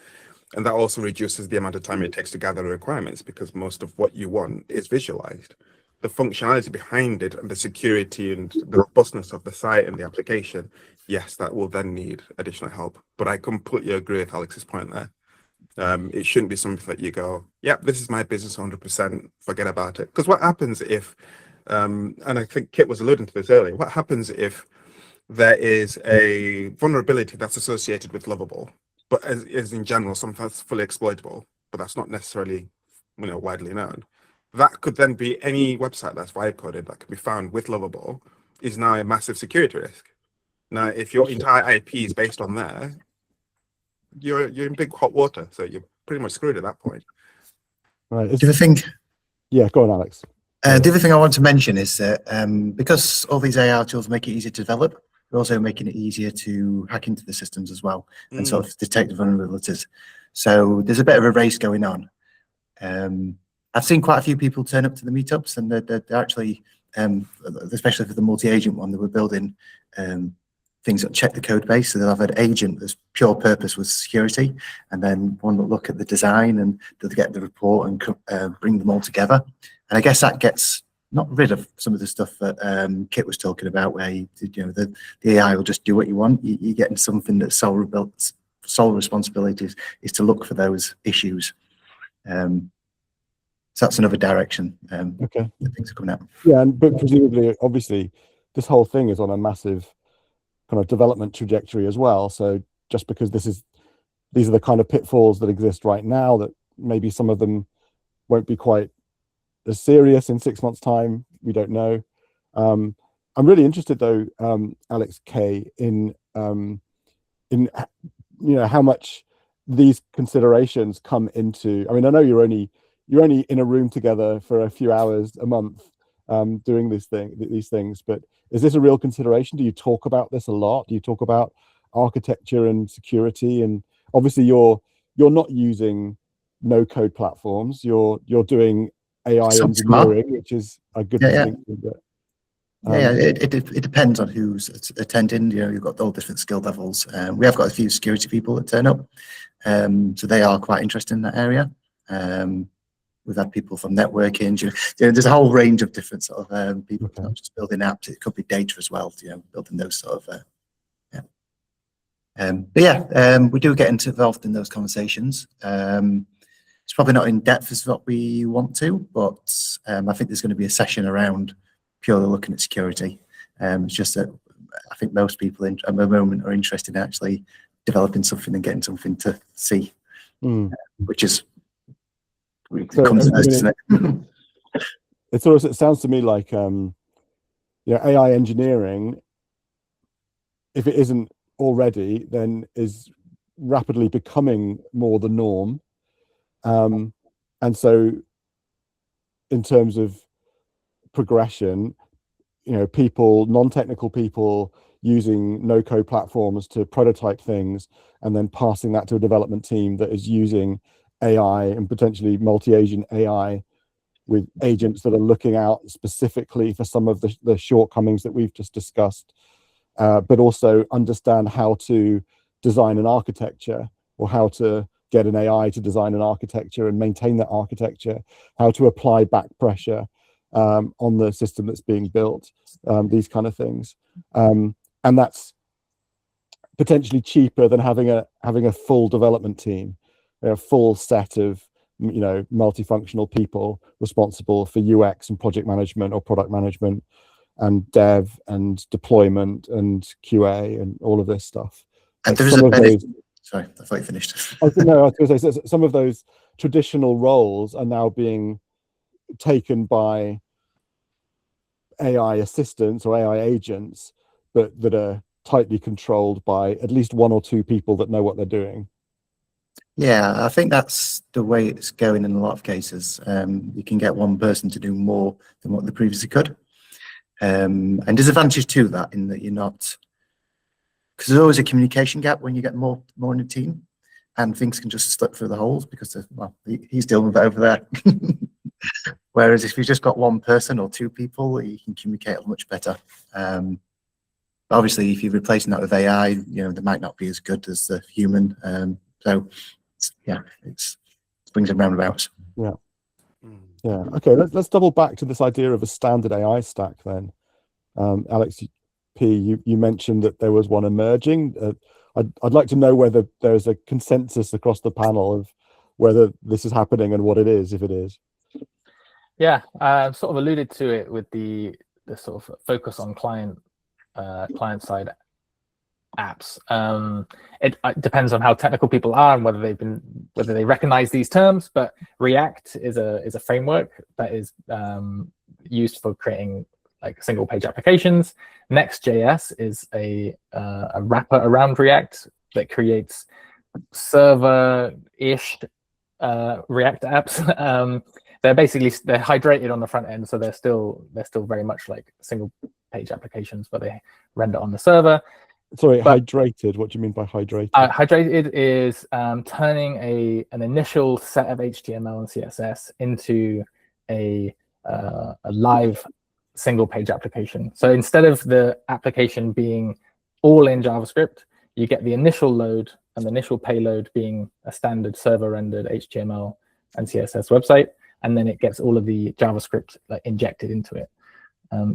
And that also reduces the amount of time it takes to gather the requirements, because most of what you want is visualized. The functionality behind it and the security and the robustness of the site and the application, yes, that will then need additional help. But I completely agree with Alex's point there. It shouldn't be something that you go, yeah, this is my business 100%, forget about it. Because what happens if, and I think Kit was alluding to this earlier, what happens if there is a vulnerability that's associated with Lovable, but is in general something that's fully exploitable, but that's not necessarily widely known? That could then be any website that's vibe coded that can be found with Lovable is now a massive security risk. Now, if your entire IP is based on there, you're in big hot water. So you're pretty much screwed at that point. Right. The other thing, go on, Alex. the other thing I want to mention is that because all these AI tools make it easier to develop, they're also making it easier to hack into the systems as well and sort of detect the vulnerabilities. So there's a bit of a race going on. I've seen quite a few people turn up to the meetups, and they're actually, especially for the multi-agent one, they were building things that check the code base. So they'll have an agent that's pure purpose with security, and then one will look at the design and they'll get the report and bring them all together. And I guess that gets not rid of some of the stuff that Kit was talking about, where the AI will just do what you want. You're getting something that's sole responsibility is to look for those issues. So that's another direction. Okay. That things are coming out. Yeah, but presumably, obviously, this whole thing is on a massive kind of development trajectory as well. So just because these are the kind of pitfalls that exist right now, that maybe some of them won't be quite as serious in 6 months' time. We don't know. I'm really interested, though, Alex K, in how much these considerations come into. I mean, I know you're only in a room together for a few hours a month doing these things, but is this a real consideration? Do you talk about this a lot? Do you talk about architecture and security? And obviously you're not using no code platforms, you're doing AI engineering, which is a good distinction. But it depends on who's attending. You've got all different skill levels. We have got a few security people that turn up, so they are quite interested in that area. We've had people from networking. There's a whole range of different sort of people. It's not just building apps; it could be data as well. Building those sort of. We do get involved in those conversations. It's probably not in depth as what we want to, but I think there's going to be a session around purely looking at security. It's just that I think most people at the moment are interested in actually developing something and getting something to see, which is. It sounds to me like AI engineering, if it isn't already, then is rapidly becoming more the norm. And so in terms of progression, people, non-technical people using no-code platforms to prototype things and then passing that to a development team that is using AI and potentially multi-agent AI with agents that are looking out specifically for some of the shortcomings that we've just discussed, but also understand how to design an architecture, or how to get an AI to design an architecture and maintain that architecture, how to apply back pressure on the system that's being built, these kind of things. And that's potentially cheaper than having a full development team, a full set of multifunctional people responsible for UX and project management or product management and dev and deployment and QA and all of this stuff. And there is a benefit. Sorry, I thought you finished. I was going to say, some of those traditional roles are now being taken by AI assistants or AI agents, but that are tightly controlled by at least one or two people that know what they're doing. Yeah, I think that's the way it's going in a lot of cases. You can get one person to do more than what they previously could. And there's advantage to that in that you're not, because there's always a communication gap when you get more in a team, and things can just slip through the holes because he's dealing with it over there. Whereas if you've just got one person or two people, you can communicate much better. Obviously, if you're replacing that with AI, they might not be as good as the human. So yeah, it brings them roundabouts. Yeah. Okay, let's double back to this idea of a standard AI stack then. Alex P, you mentioned that there was one emerging. I'd like to know whether there's a consensus across the panel of whether this is happening and what it is, if it is. Yeah, I've sort of alluded to it with the sort of focus on client side apps. It depends on how technical people are and whether they recognize these terms. But React is a framework that is used for creating like single page applications. Next.js is a wrapper around React that creates server-ish React apps. They're hydrated on the front end, so they're still very much like single page applications, but they render on the server. Sorry, hydrated. What do you mean by hydrated? Hydrated is turning an initial set of HTML and CSS into a live single page application. So instead of the application being all in JavaScript, you get the initial load and the initial payload being a standard server rendered HTML and CSS website, and then it gets all of the JavaScript injected into it.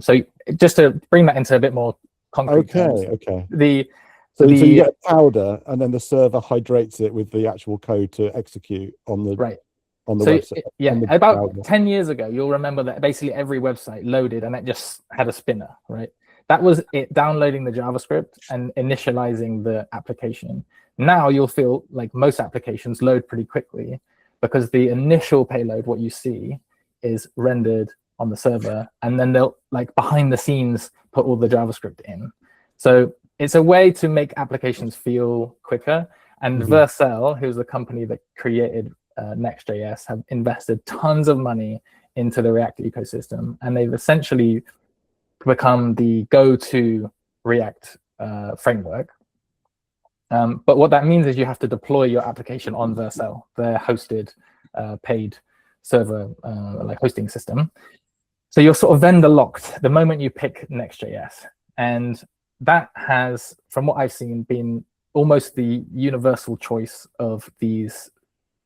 So just to bring that into a bit more concrete terms, so you get a powder and then the server hydrates it with the actual code to execute on the website. About 10 years ago, you'll remember that basically every website loaded and it just had a spinner, right? That was it downloading the JavaScript and initializing the application. Now you'll feel like most applications load pretty quickly because the initial payload, what you see, is rendered on the server, and then they'll behind the scenes put all the JavaScript in. So it's a way to make applications feel quicker. And Vercel, who's the company that created Next.js, have invested tons of money into the React ecosystem, and they've essentially become the go-to React framework. But what that means is you have to deploy your application on Vercel, their hosted paid server hosting system. So you're sort of vendor locked the moment you pick Next.js. And that has, from what I've seen, been almost the universal choice of these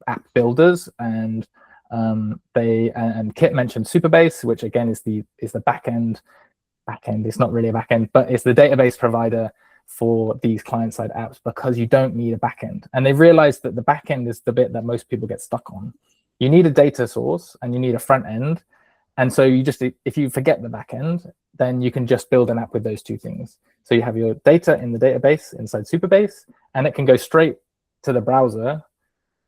app builders. And Kit mentioned Supabase, which again is the backend. It's not really a backend, but it's the database provider for these client-side apps because you don't need a backend. And they've realized that the backend is the bit that most people get stuck on. You need a data source and you need a front end. And so if you forget the backend, then you can just build an app with those two things. So you have your data in the database inside Supabase, and it can go straight to the browser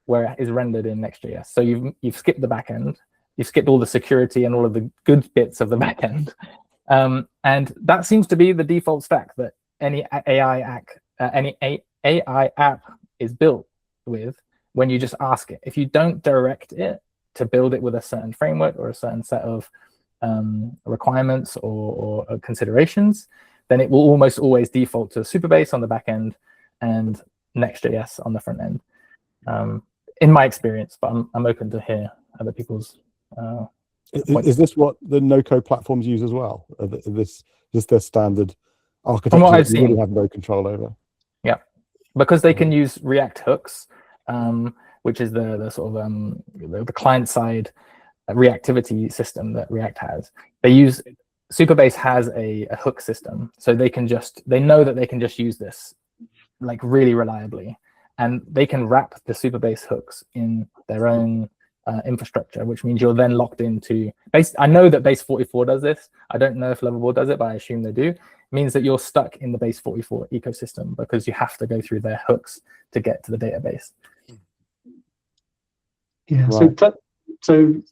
where it is rendered in Next.js. So you've skipped the backend, you've skipped all the security and all of the good bits of the backend. And that seems to be the default stack that any AI app is built with when you just ask it. If you don't direct it to build it with a certain framework or a certain set of requirements or considerations, then it will almost always default to Supabase on the back end and Next.js on the front end. In my experience, but I'm open to hear other people's. Is this what the no-code platforms use as well? Is this their standard architecture From what that I've you really seen, have no control over? yeah, because they can use React hooks, which is the sort of the client-side reactivity system that React has. They use Supabase has a hook system, so they know that they can just use this like really reliably, and they can wrap the Supabase hooks in their own infrastructure, which means you're then locked into base. I know that base 44 does this. I don't know if Lovable does it, but I assume they do. It means that you're stuck in the base 44 ecosystem because you have to go through their hooks to get to the database. Yeah. Right. So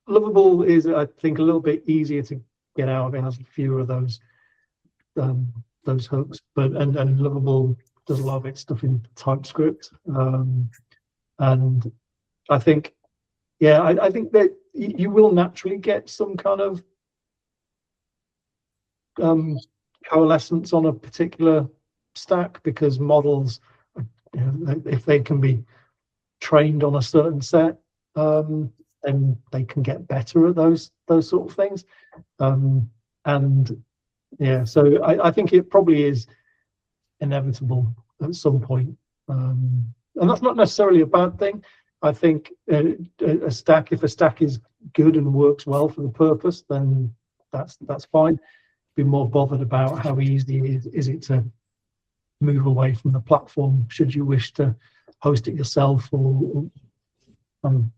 Lovable is, I think, a little bit easier to get out of. It has fewer of those hooks, but and Lovable does a lot of its stuff in TypeScript. And I think, I think that you will naturally get some kind of coalescence on a particular stack, because models, if they can be trained on a certain set, then they can get better at those sort of things. And yeah, so I think it probably is inevitable at some point. And that's not necessarily a bad thing. I think if a stack is good and works well for the purpose, then that's fine. Be more bothered about how easy is it to move away from the platform should you wish to host it yourself or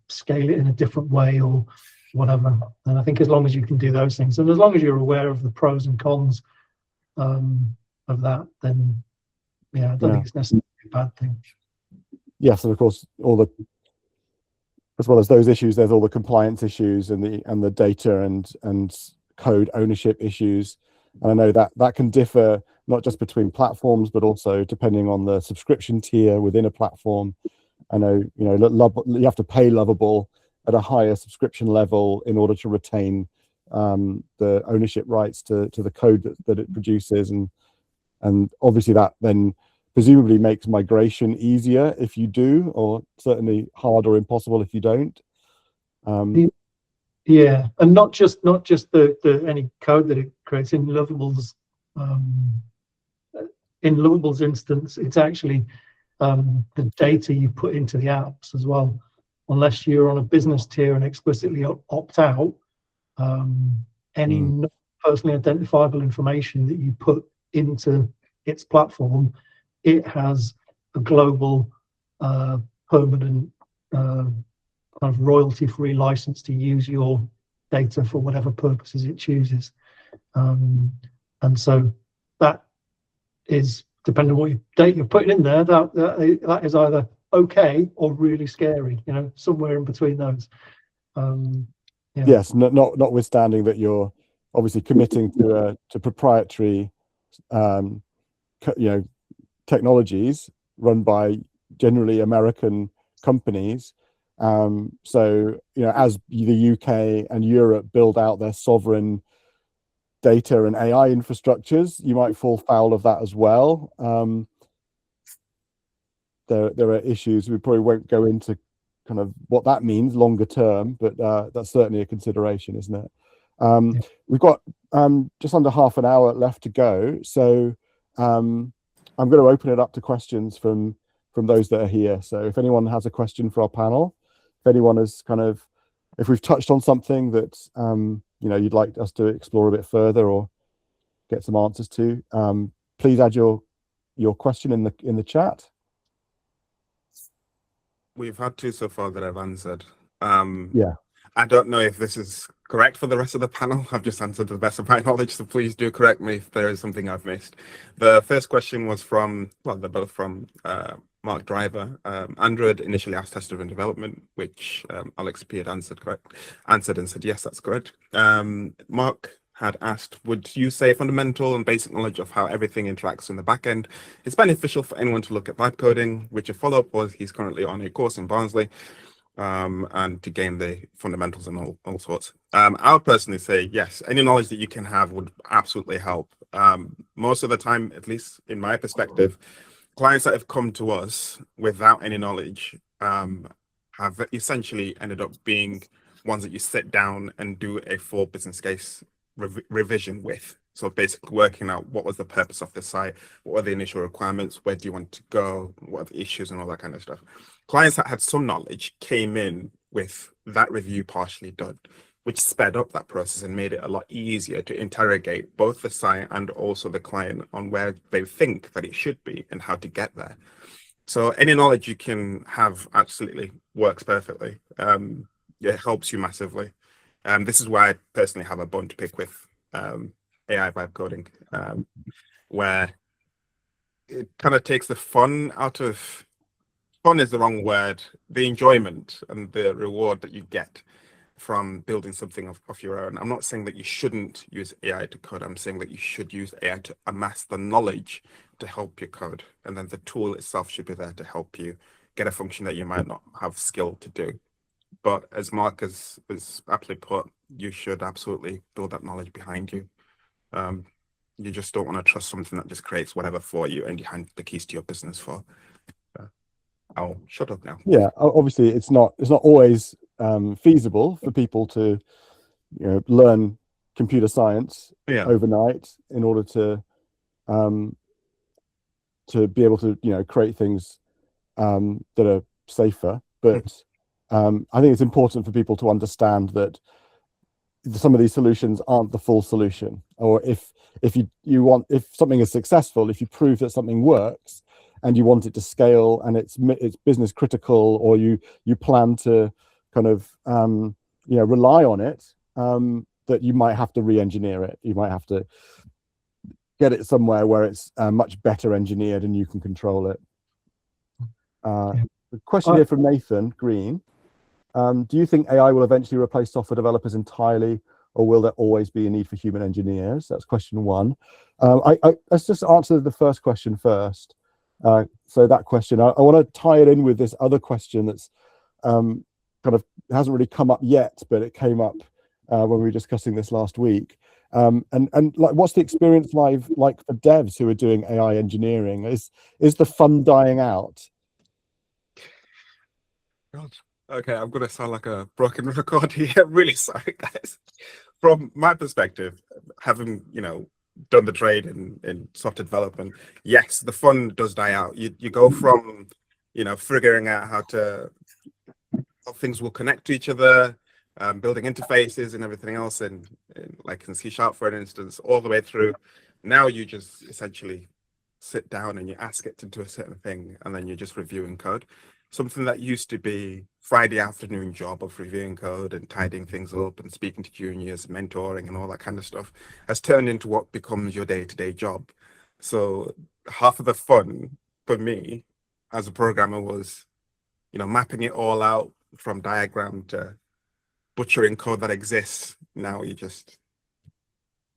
scale it in a different way or whatever. And I think as long as you can do those things, and as long as you're aware of the pros and cons of that, then I don't think it's necessarily a bad thing. Yes, and of course, as well as those issues, there's all the compliance issues and the data and code ownership issues. And I know that can differ not just between platforms, but also depending on the subscription tier within a platform. I know, you have to pay Lovable at a higher subscription level in order to retain the ownership rights to the code that it produces, and obviously that then presumably makes migration easier if you do, or certainly hard or impossible if you don't. Yeah, and not just the any code that it creates in Lovable's instance. It's actually the data you put into the apps as well. Unless you're on a business tier and explicitly opt out, any not personally identifiable information that you put into its platform, it has a global permanent kind of royalty-free license to use your data for whatever purposes it chooses. And so that is, depending on what data you're putting in there, that is either okay or really scary, somewhere in between those. Yes, notwithstanding that you're obviously committing to proprietary technologies run by generally American companies. So as the UK and Europe build out their sovereign data and AI infrastructures, you might fall foul of that as well. There are issues. We probably won't go into kind of what that means longer term, but that's certainly a consideration, isn't it? We've got just under half an hour left to go, so I'm going to open it up to questions from those that are here. So if anyone has a question for our panel, if anyone has if we've touched on something that you'd like us to explore a bit further or get some answers to, please add your question in the chat. We've had two so far that I've answered. Yeah. I don't know if this is correct for the rest of the panel. I've just answered to the best of my knowledge, so please do correct me if there is something I've missed. The first question was from, they're both from Mark Driver. Android initially asked test-driven development, which Alex P had answered and said, yes, that's correct. Mark had asked, would you say fundamental and basic knowledge of how everything interacts in the backend is beneficial for anyone to look at vibe coding? Which a follow-up was, he's currently on a course in Barnsley. and to gain the fundamentals and all sorts. I would personally say yes, any knowledge that you can have would absolutely help. Most of the time, at least in my perspective, clients that have come to us without any knowledge have essentially ended up being ones that you sit down and do a full business case revision with. So basically working out what was the purpose of the site, what are the initial requirements, where do you want to go, what are the issues and all that kind of stuff. Clients that had some knowledge came in with that review partially done, which sped up that process and made it a lot easier to interrogate both the site and also the client on where they think that it should be and how to get there. So any knowledge you can have absolutely works perfectly. It helps you massively. This is why I personally have a bone to pick with AI vibe coding, where it kind of takes the fun out of, fun is the wrong word, the enjoyment and the reward that you get from building something of your own. I'm not saying that you shouldn't use AI to code. I'm saying that you should use AI to amass the knowledge to help you code. And then the tool itself should be there to help you get a function that you might not have skill to do. But as Mark has aptly put, you should absolutely build that knowledge behind you. You just don't want to trust something that just creates whatever for you and you hand the keys to your business for. I'll shut up now. Yeah, obviously it's not always feasible for people to learn computer science overnight in order to be able to create things that are safer. But I think it's important for people to understand that some of these solutions aren't the full solution, or if something is successful, if you prove that something works and you want it to scale and it's business critical, or you plan to kind of rely on it, that you might have to re-engineer it. You might have to get it somewhere where it's much better engineered and you can control it. The question here from Nathan Green. Do you think AI will eventually replace software developers entirely, or will there always be a need for human engineers? That's question one. Let's just answer the first question first. So that question, I want to tie it in with this other question that's kind of hasn't really come up yet, but it came up when we were discussing this last week. And like, what's the experience like for devs who are doing AI engineering? Is the fun dying out? God. Okay, I'm gonna sound like a broken record here. Really sorry, guys. From my perspective, having done the trade in software development, yes, the fun does die out. You go from figuring out how things will connect to each other, building interfaces and everything else, and like in C# for an instance, all the way through. Now you just essentially sit down and you ask it to do a certain thing, and then you're just reviewing code. Something that used to be Friday afternoon job of reviewing code and tidying things up and speaking to juniors, mentoring and all that kind of stuff has turned into what becomes your day-to-day job. So half of the fun for me as a programmer was, mapping it all out from diagram to butchering code that exists. Now you just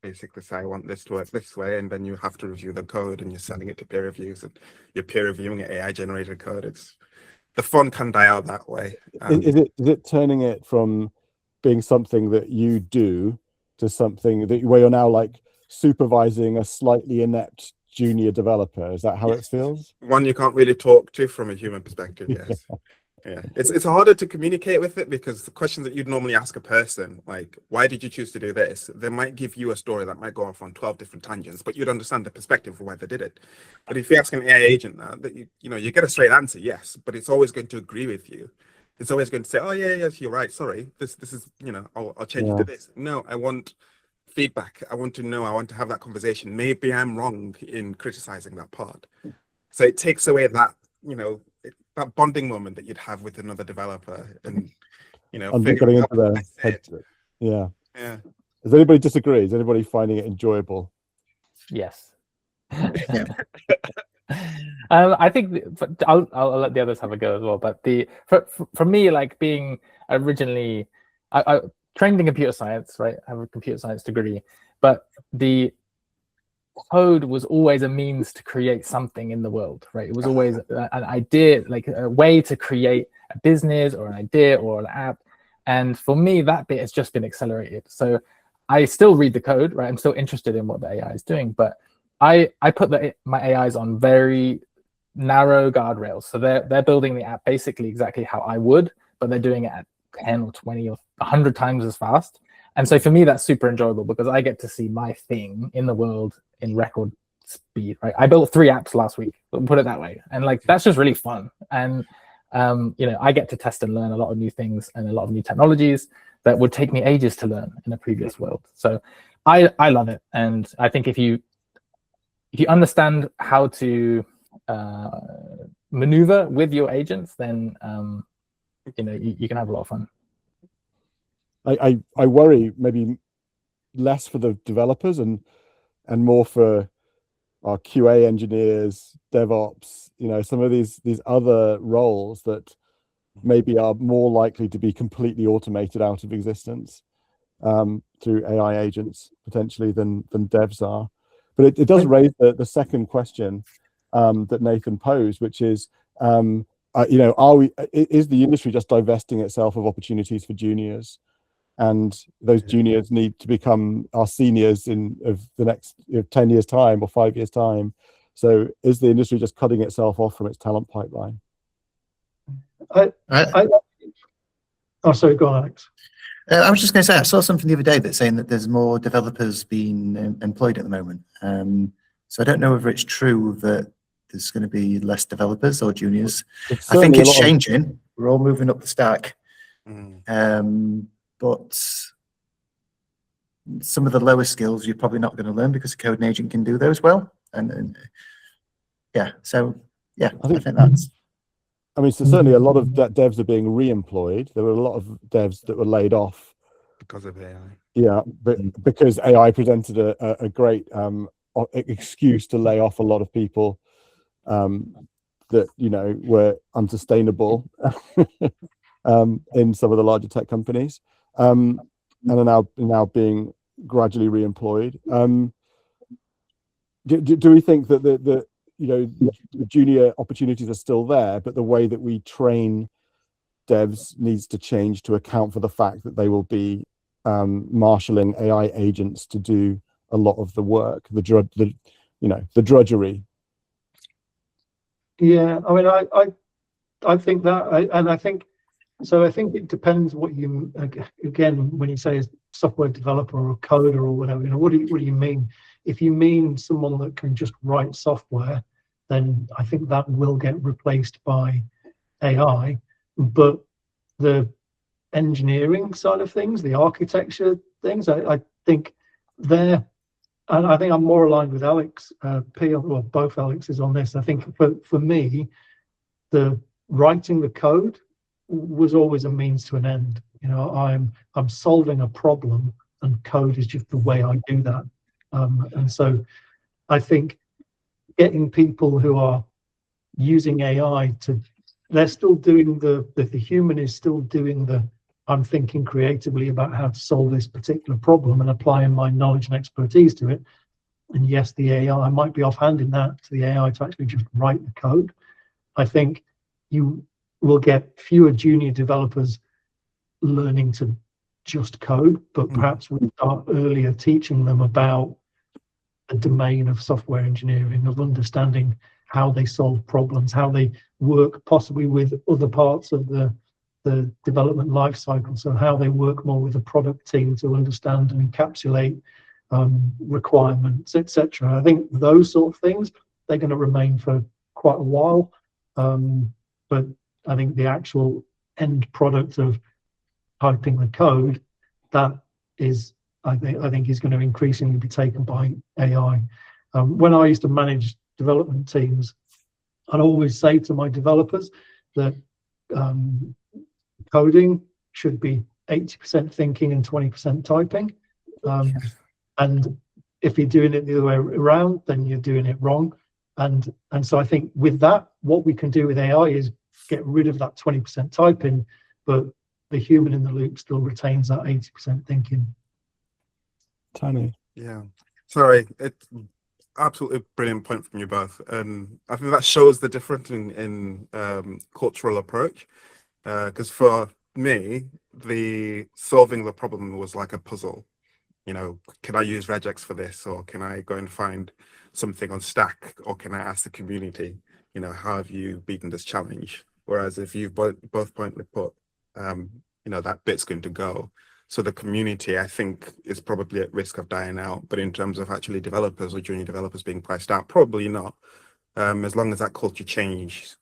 basically say, I want this to work this way, and then you have to review the code and you're sending it to peer reviews and you're peer reviewing AI generated code. The fun can die out that way. Is it turning it from being something that you do to something where you're now like supervising a slightly inept junior developer? Is that how it feels? One you can't really talk to from a human perspective, yes. Yeah. It's harder to communicate with it because the questions that you'd normally ask a person, like, why did you choose to do this? They might give you a story that might go off on 12 different tangents, but you'd understand the perspective for why they did it. But if you ask an AI agent that you get a straight answer, yes, but it's always going to agree with you. It's always going to say, oh yeah, yes, you're right. Sorry, this is, I'll change it to this. No, I want feedback. I want to know. I want to have that conversation. Maybe I'm wrong in criticizing that part. So it takes away that, that bonding moment that you'd have with another developer, and getting into their head. Yeah. Does anybody disagree? Is anybody finding it enjoyable? Yes. Yeah. I think I'll let the others have a go as well. But for me, like being originally, I trained in computer science, right? I have a computer science degree, but code was always a means to create something in the world, right? It was always an idea, like a way to create a business or an idea or an app. And for me, that bit has just been accelerated. So I still read the code, right? I'm still interested in what the AI is doing, but I put my AIs on very narrow guardrails. So they're building the app basically exactly how I would, but they're doing it at 10 or 20 or 100 times as fast. And so for me, that's super enjoyable because I get to see my thing in the world in record speed, right? I built 3 apps last week, put it that way. And like, that's just really fun. And, you know, I get to test and learn a lot of new things and a lot of new technologies that would take me ages to learn in a previous world. So I love it. And I think if you understand how to maneuver with your agents, then, you know, you can have a lot of fun. I worry maybe less for the developers and more for our QA engineers, DevOps, you know, some of these other roles that maybe are more likely to be completely automated out of existence through AI agents potentially than devs are. But it does raise the second question that Nathan posed, which is, you know, is the industry just divesting itself of opportunities for juniors? And those juniors need to become our seniors of the next 10 years time or 5 years time. So is the industry just cutting itself off from its talent pipeline? Oh, sorry, go on, Alex. I was just going to say, I saw something the other day that's saying that there's more developers being employed at the moment. So I don't know whether it's true that there's going to be less developers or juniors. I think it's changing. We're all moving up the stack. But some of the lower skills you're probably not going to learn because a coding agent can do those well. And yeah, so yeah, I think that's. I mean, so certainly a lot of devs are being re-employed. There were a lot of devs that were laid off because of AI. Yeah, but because AI presented a great excuse to lay off a lot of people that, you know, were unsustainable in some of the larger tech companies, and are now being gradually re-employed. Do we think that the you know, the junior opportunities are still there, but the way that we train devs needs to change to account for the fact that they will be marshalling AI agents to do a lot of the work, the drudgery? Yeah, I mean, I think that, and I think it depends what you, again, when you say a software developer or a coder or whatever, you know, what do you mean? If you mean someone that can just write software, then I think that will get replaced by AI. But the engineering side of things, the architecture things, I think and I think I'm more aligned with Alex, or both Alexes on this. I think for me, the writing the code was always a means to an end. You know, I'm solving a problem, and code is just the way I do that. And so I think getting people who are using AI they're still doing the human is still doing I'm thinking creatively about how to solve this particular problem and applying my knowledge and expertise to it. And yes, the AI, I might be offhanding that to the AI to actually just write the code. I think you will get fewer junior developers learning to just code, but perhaps we start earlier teaching them about the domain of software engineering, of understanding how they solve problems, how they work possibly with other parts of the development life cycle. So how they work more with the product team to understand and encapsulate requirements, etc. I think those sort of things, they're going to remain for quite a while. But I think the actual end product of typing the code, that is, I think is going to increasingly be taken by AI. When I used to manage development teams, I'd always say to my developers that coding should be 80% thinking and 20% typing. And if you're doing it the other way around, then you're doing it wrong. And so I think with that, what we can do with AI is get rid of that 20% typing, but the human in the loop still retains that 80% thinking. Tanni. Yeah, sorry. absolutely brilliant point from you both, and I think that shows the difference in cultural approach. Because for me, the solving the problem was like a puzzle. You know, can I use regex for this, or can I go and find something on Stack, or can I ask the community, you know, how have you beaten this challenge? Whereas if you've both pointedly put, you know, that bit's going to go. So the community, I think, is probably at risk of dying out. But in terms of actually developers or junior developers being priced out, probably not. As long as that culture change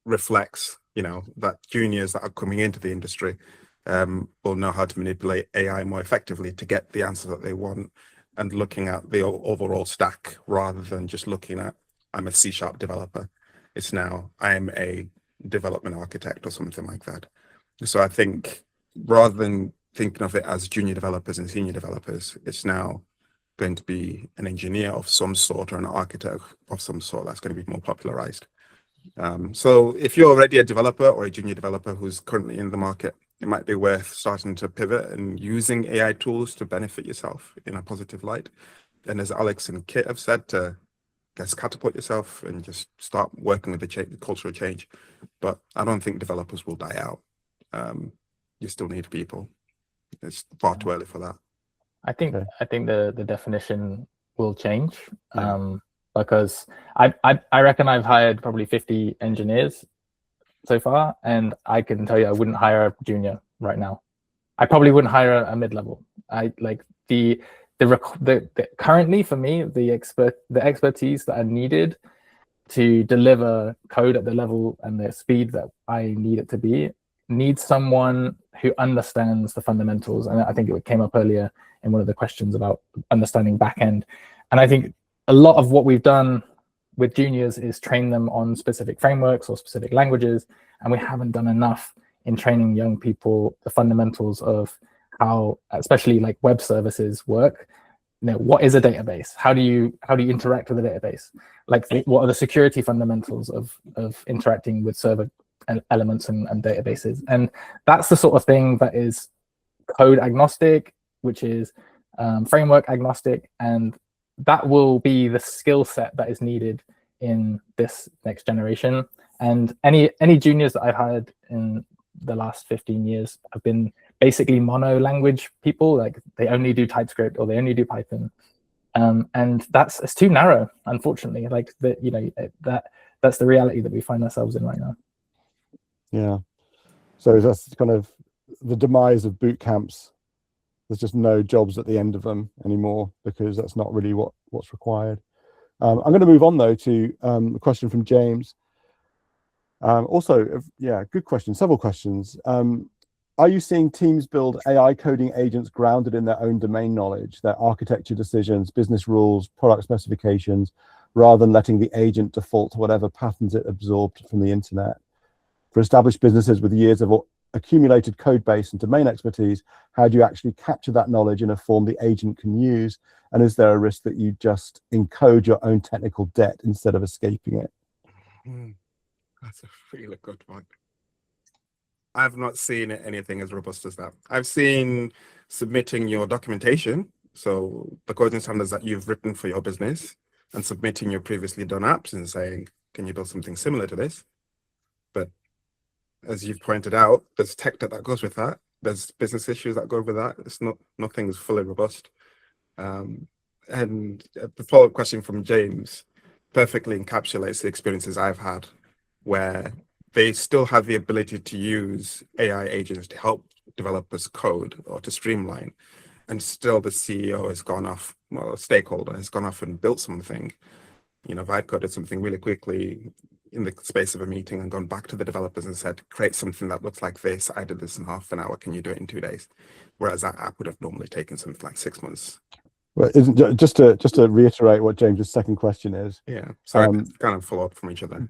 reflects, you know, that juniors that are coming into the industry will know how to manipulate AI more effectively to get the answer that they want, and looking at the overall stack rather than just looking at, I'm a C# developer. It's now, I'm a development architect or something like that. So I think rather than thinking of it as junior developers and senior developers, it's now going to be an engineer of some sort or an architect of some sort that's going to be more popularized. So if you're already a developer or a junior developer who's currently in the market, it might be worth starting to pivot and using AI tools to benefit yourself in a positive light. And as Alex and Kit have said, to guess catapult yourself and just start working with the cultural change. But I don't think developers will die out. You still need people. It's far too early for that. I think Okay. I think the definition will change. Yeah. Because I reckon I've hired probably 50 engineers so far, and I can tell you I wouldn't hire a junior right now. I probably wouldn't hire a mid-level. I like the currently for me the expertise that are needed to deliver code at the level and the speed that I need it to be needs someone who understands the fundamentals. And I think it came up earlier in one of the questions about understanding backend. And I think a lot of what we've done with juniors is train them on specific frameworks or specific languages, and we haven't done enough in training young people the fundamentals of how, especially like web services work. You know, what is a database? How do you interact with a database? Like, what are the security fundamentals of interacting with server elements and databases? And that's the sort of thing that is code agnostic, which is framework agnostic, and that will be the skill set that is needed in this next generation. And any juniors that I've hired in the last 15 years have been basically mono language people. Like, they only do TypeScript or they only do Python, and it's too narrow, unfortunately. Like, that, you know, that's the reality that we find ourselves in right now. Yeah. So that's kind of the demise of boot camps. There's just no jobs at the end of them anymore because that's not really what's required. I'm going to move on though to a question from James. Also, yeah, good question. Several questions. Are you seeing teams build AI coding agents grounded in their own domain knowledge, their architecture decisions, business rules, product specifications, rather than letting the agent default to whatever patterns it absorbed from the internet? For established businesses with years of accumulated code base and domain expertise, how do you actually capture that knowledge in a form the agent can use? And is there a risk that you just encode your own technical debt instead of escaping it? That's a really good one. I've not seen anything as robust as that. I've seen submitting your documentation, so the coding standards that you've written for your business, and submitting your previously done apps and saying, can you build something similar to this? But as you've pointed out, there's tech debt that goes with that. There's business issues that go with that. It's nothing is fully robust. And the follow-up question from James perfectly encapsulates the experiences I've had, where they still have the ability to use AI agents to help developers code or to streamline, and still the CEO has gone off, well, a stakeholder has gone off and built something. You know, if I'd coded something really quickly in the space of a meeting and gone back to the developers and said, create something that looks like this, I did this in half an hour, can you do it in 2 days? Whereas that app would have normally taken something like 6 months. Well, just to reiterate what James's second question is. Yeah, so kind of follow up from each other.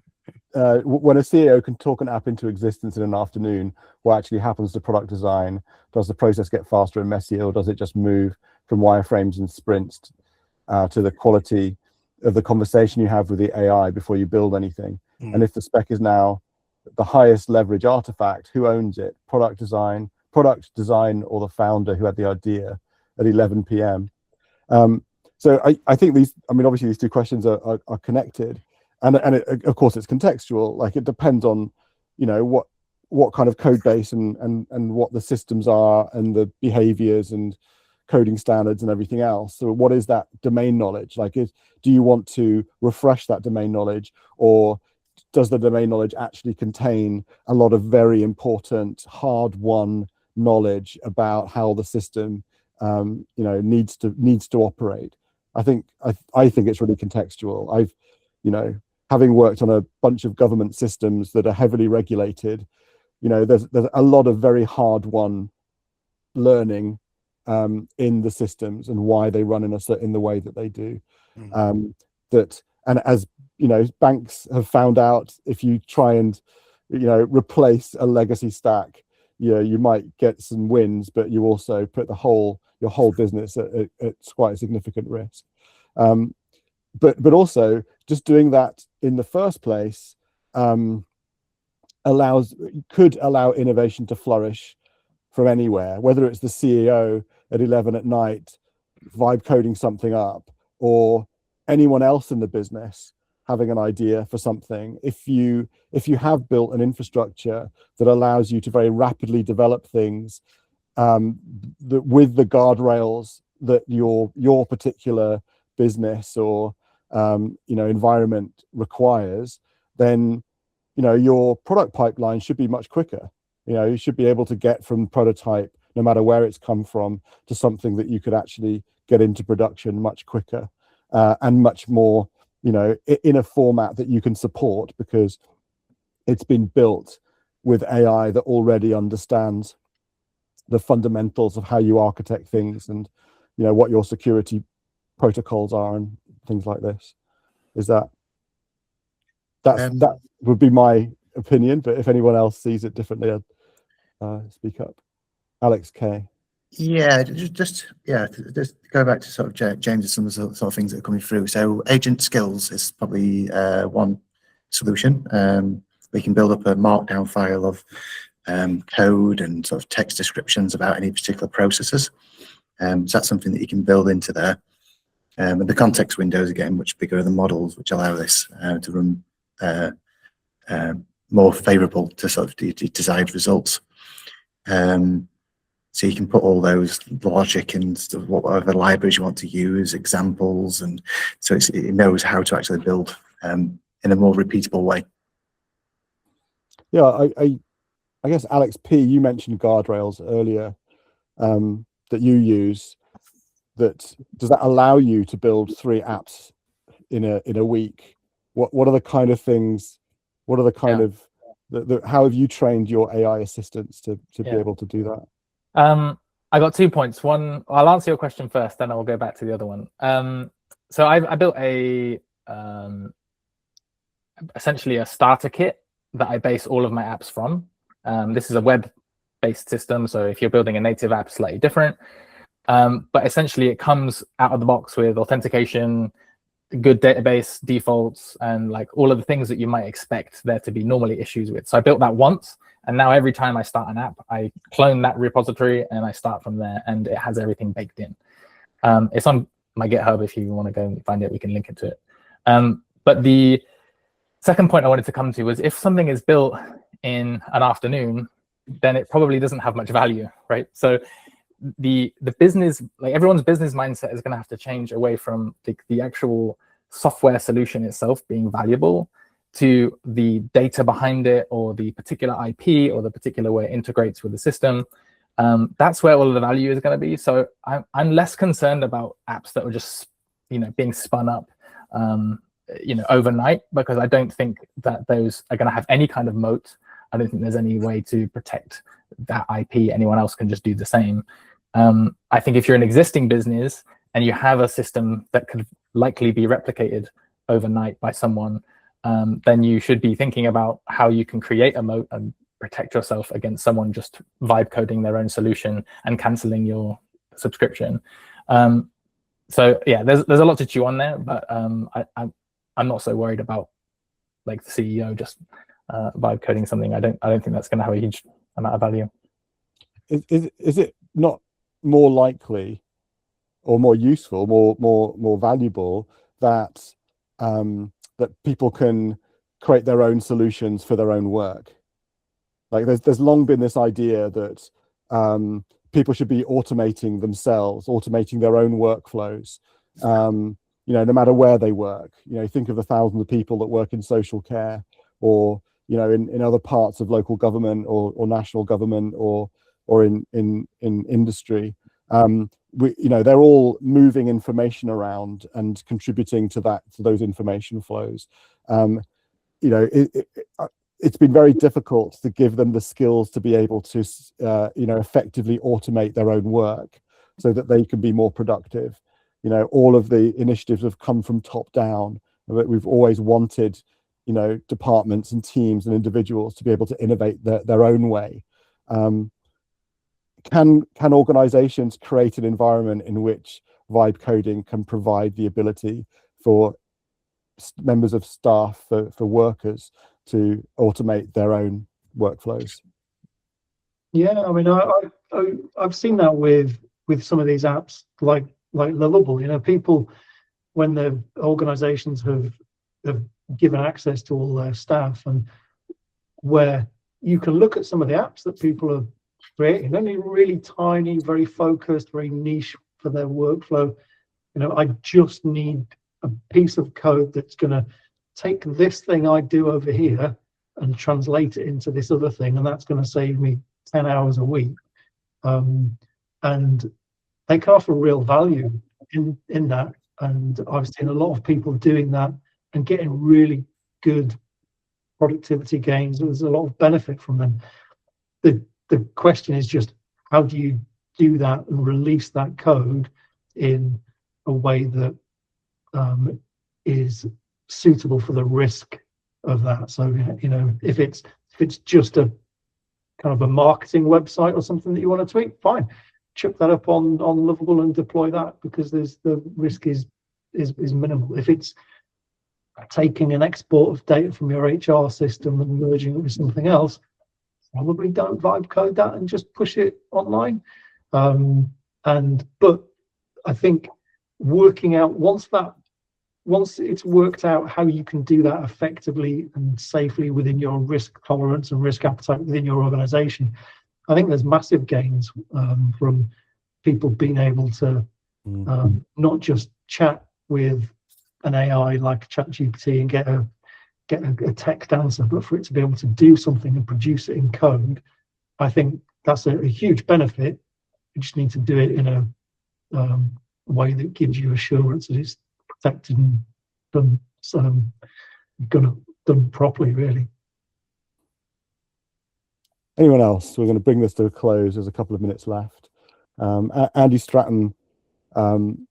When a CEO can talk an app into existence in an afternoon, what actually happens to product design? Does the process get faster and messier, or does it just move from wireframes and sprints to the quality of the conversation you have with the AI before you build anything? And if the spec is now the highest leverage artifact, who owns it? Product design, or the founder who had the idea at 11 p.m.? So I think these, I mean, obviously these two questions are connected, and of course it's contextual. Like it depends on, you know, what kind of code base and what the systems are and the behaviors and coding standards and everything else. So what is that domain knowledge? Like, do you want to refresh that domain knowledge, or does the domain knowledge actually contain a lot of very important hard-won knowledge about how the system you know, needs to operate? I think it's really contextual. I've, you know, having worked on a bunch of government systems that are heavily regulated, you know, there's a lot of very hard-won learning in the systems and why they run in the way that they do. And as you know, banks have found out, if you try and, you know, replace a legacy stack, you know, you might get some wins, but you also put your whole business at quite a significant risk. But also just doing that in the first place could allow innovation to flourish from anywhere, whether it's the CEO at 11 at night vibe coding something up, or anyone else in the business having an idea for something. If you have built an infrastructure that allows you to very rapidly develop things with the guardrails that your particular business or you know, environment requires, then, you know, your product pipeline should be much quicker. You know, you should be able to get from prototype, no matter where it's come from, to something that you could actually get into production much quicker and much more, you know, in a format that you can support, because it's been built with AI that already understands the fundamentals of how you architect things and, you know, what your security protocols are and things like this. Is that would be my opinion, but if anyone else sees it differently, I'd speak up. Alex K. Yeah, just go back to sort of James, some of the sort of things that are coming through. So agent skills is probably one solution. We can build up a markdown file of code and sort of text descriptions about any particular processes. So that's something that you can build into there. And the context windows, again, much bigger than the models, which allow this to run more favorable to sort of the desired results. So you can put all those logic and whatever libraries you want to use, examples, and so it knows how to actually build in a more repeatable way. Yeah, I guess Alex P, you mentioned guardrails earlier that you use. Does that allow you to build 3 apps in a week? What are the kind of things? What are the kind of how have you trained your AI assistants to be able to do that? I got 2 points. One, I'll answer your question first, then I'll go back to the other one. So I built essentially a starter kit that I base all of my apps from. This is a web-based system, so if you're building a native app, slightly different. But essentially it comes out of the box with authentication, good database defaults, and like all of the things that you might expect there to be normally issues with. So I built that once, and now every time I start an app, I clone that repository and I start from there, and it has everything baked in. It's on my GitHub. If you want to go and find it, we can link it to it. But the second point I wanted to come to was, if something is built in an afternoon, then it probably doesn't have much value, right? So the business, like everyone's business mindset, is going to have to change away from the actual software solution itself being valuable to the data behind it, or the particular IP, or the particular way it integrates with the system. That's where all of the value is going to be. So I'm less concerned about apps that are just, you know, being spun up, you know, overnight, because I don't think that those are going to have any kind of moat. I don't think there's any way to protect that IP. Anyone else can just do the same. I think if you're an existing business and you have a system that could likely be replicated overnight by someone, then you should be thinking about how you can create a moat and protect yourself against someone just vibe coding their own solution and canceling your subscription. So yeah, there's a lot to chew on there, but I'm not so worried about like the CEO just vibe coding something. I don't think that's going to have a huge amount of value. Is it not more likely or more useful, more valuable, that that people can create their own solutions for their own work. Like there's long been this idea that people should be automating themselves, automating their own workflows. You know, no matter where they work. You know, think of the thousands of people that work in social care, or you know, in other parts of local government or national government, or in industry. You know, they're all moving information around and contributing to those information flows. You know, it's been very difficult to give them the skills to be able to, you know, effectively automate their own work so that they can be more productive. You know, all of the initiatives have come from top down. But we've always wanted, you know, departments and teams and individuals to be able to innovate their own way. Can organizations create an environment in which vibe coding can provide the ability for members of staff, for workers, to automate their own workflows? Yeah, I mean, I've seen that with some of these apps like Lovable. You know, people, when the organizations have given access to all their staff, and where you can look at some of the apps that people are creating, only really tiny, very focused, very niche for their workflow. You know, I just need a piece of code that's going to take this thing I do over here and translate it into this other thing, and that's going to save me 10 hours a week. And they can offer real value in that. And I've seen a lot of people doing that and getting really good productivity gains. There's a lot of benefit from them. The question is just, how do you do that and release that code in a way that is suitable for the risk of that? So, you know, if it's just a kind of a marketing website or something that you want to tweak, fine, chuck that up on Lovable and deploy that, because the risk is minimal. If it's taking an export of data from your HR system and merging it with something else, probably don't vibe code that and just push it online. But I think working out, once it's worked out how you can do that effectively and safely within your risk tolerance and risk appetite within your organization, I think there's massive gains from people being able to not just chat with an AI like ChatGPT and get a text answer, but for it to be able to do something and produce it in code. I think that's a huge benefit. You just need to do it in a way that gives you assurance that it's protected and done properly, really. Anyone else? We're going to bring this to a close. There's a couple of minutes left. Andy Stratton from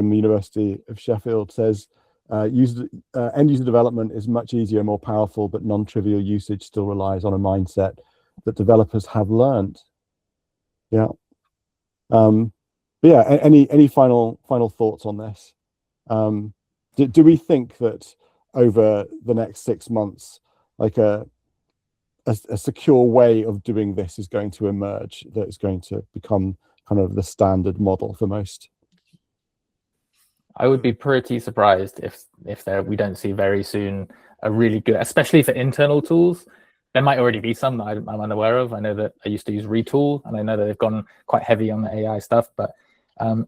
the University of Sheffield says, end user development is much easier and more powerful, but non-trivial usage still relies on a mindset that developers have learned. Yeah. But yeah, any final thoughts on this? Do we think that over the next 6 months, like a secure way of doing this is going to emerge, that is going to become kind of the standard model for most? I would be pretty surprised if we don't see very soon a really good, especially for internal tools. There might already be some that I'm unaware of. I know that I used to use Retool, and I know that they've gone quite heavy on the AI stuff, but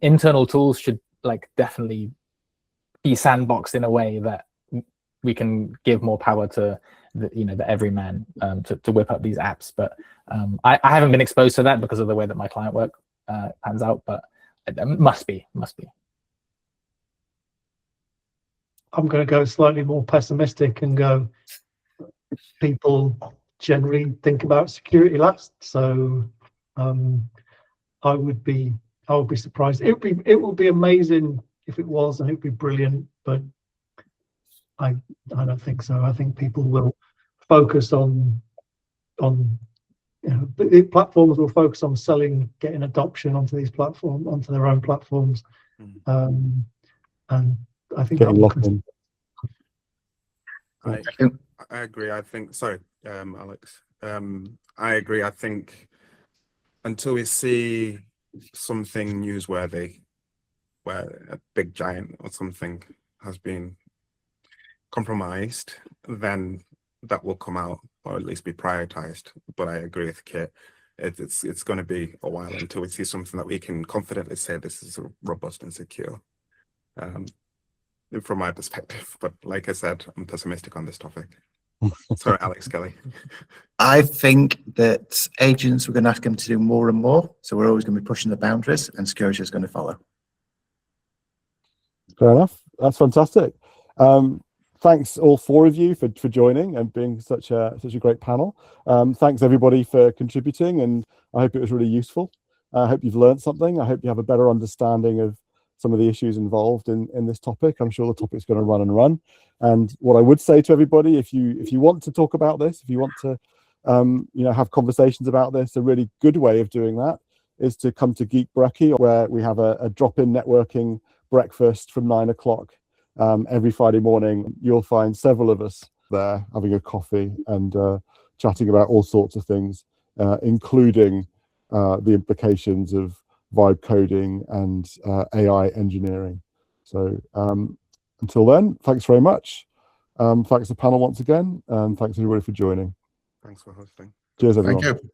internal tools should definitely be sandboxed in a way that we can give more power to the everyman to whip up these apps. But I haven't been exposed to that because of the way that my client work pans out, but it must be. I'm going to go slightly more pessimistic and go, people generally think about security last. So I would be surprised. It will be amazing if it was, and it would be brilliant, but I don't think so. I think people will focus on the platforms will focus on getting adoption onto these platforms, onto their own platforms, and I think that will continue. I agree. I think, sorry, Alex. I agree. I think until we see something newsworthy where a big giant or something has been compromised, then that will come out, or at least be prioritized. But I agree with Kit. It's going to be a while until we see something that we can confidently say this is robust and secure, from my perspective. But like I said, I'm pessimistic on this topic. Sorry, Alex Kelly. I think that agents, we're going to ask them to do more and more. So we're always going to be pushing the boundaries, and security is going to follow. Fair enough. That's fantastic. Thanks all four of you for joining and being such a great panel. Thanks everybody for contributing, and I hope it was really useful. I hope you've learned something. I hope you have a better understanding of some of the issues involved in this topic. I'm sure the topic's going to run and run. And what I would say to everybody, if you want to talk about this, if you want to have conversations about this, a really good way of doing that is to come to GeekBrekky, where we have a drop-in networking breakfast from 9 o'clock every Friday morning. You'll find several of us there having a coffee and chatting about all sorts of things, including the implications of vibe coding and AI engineering. So until then, thanks very much. Thanks to the panel once again, and thanks everybody for joining. Thanks for hosting. Cheers, everyone. Thank you.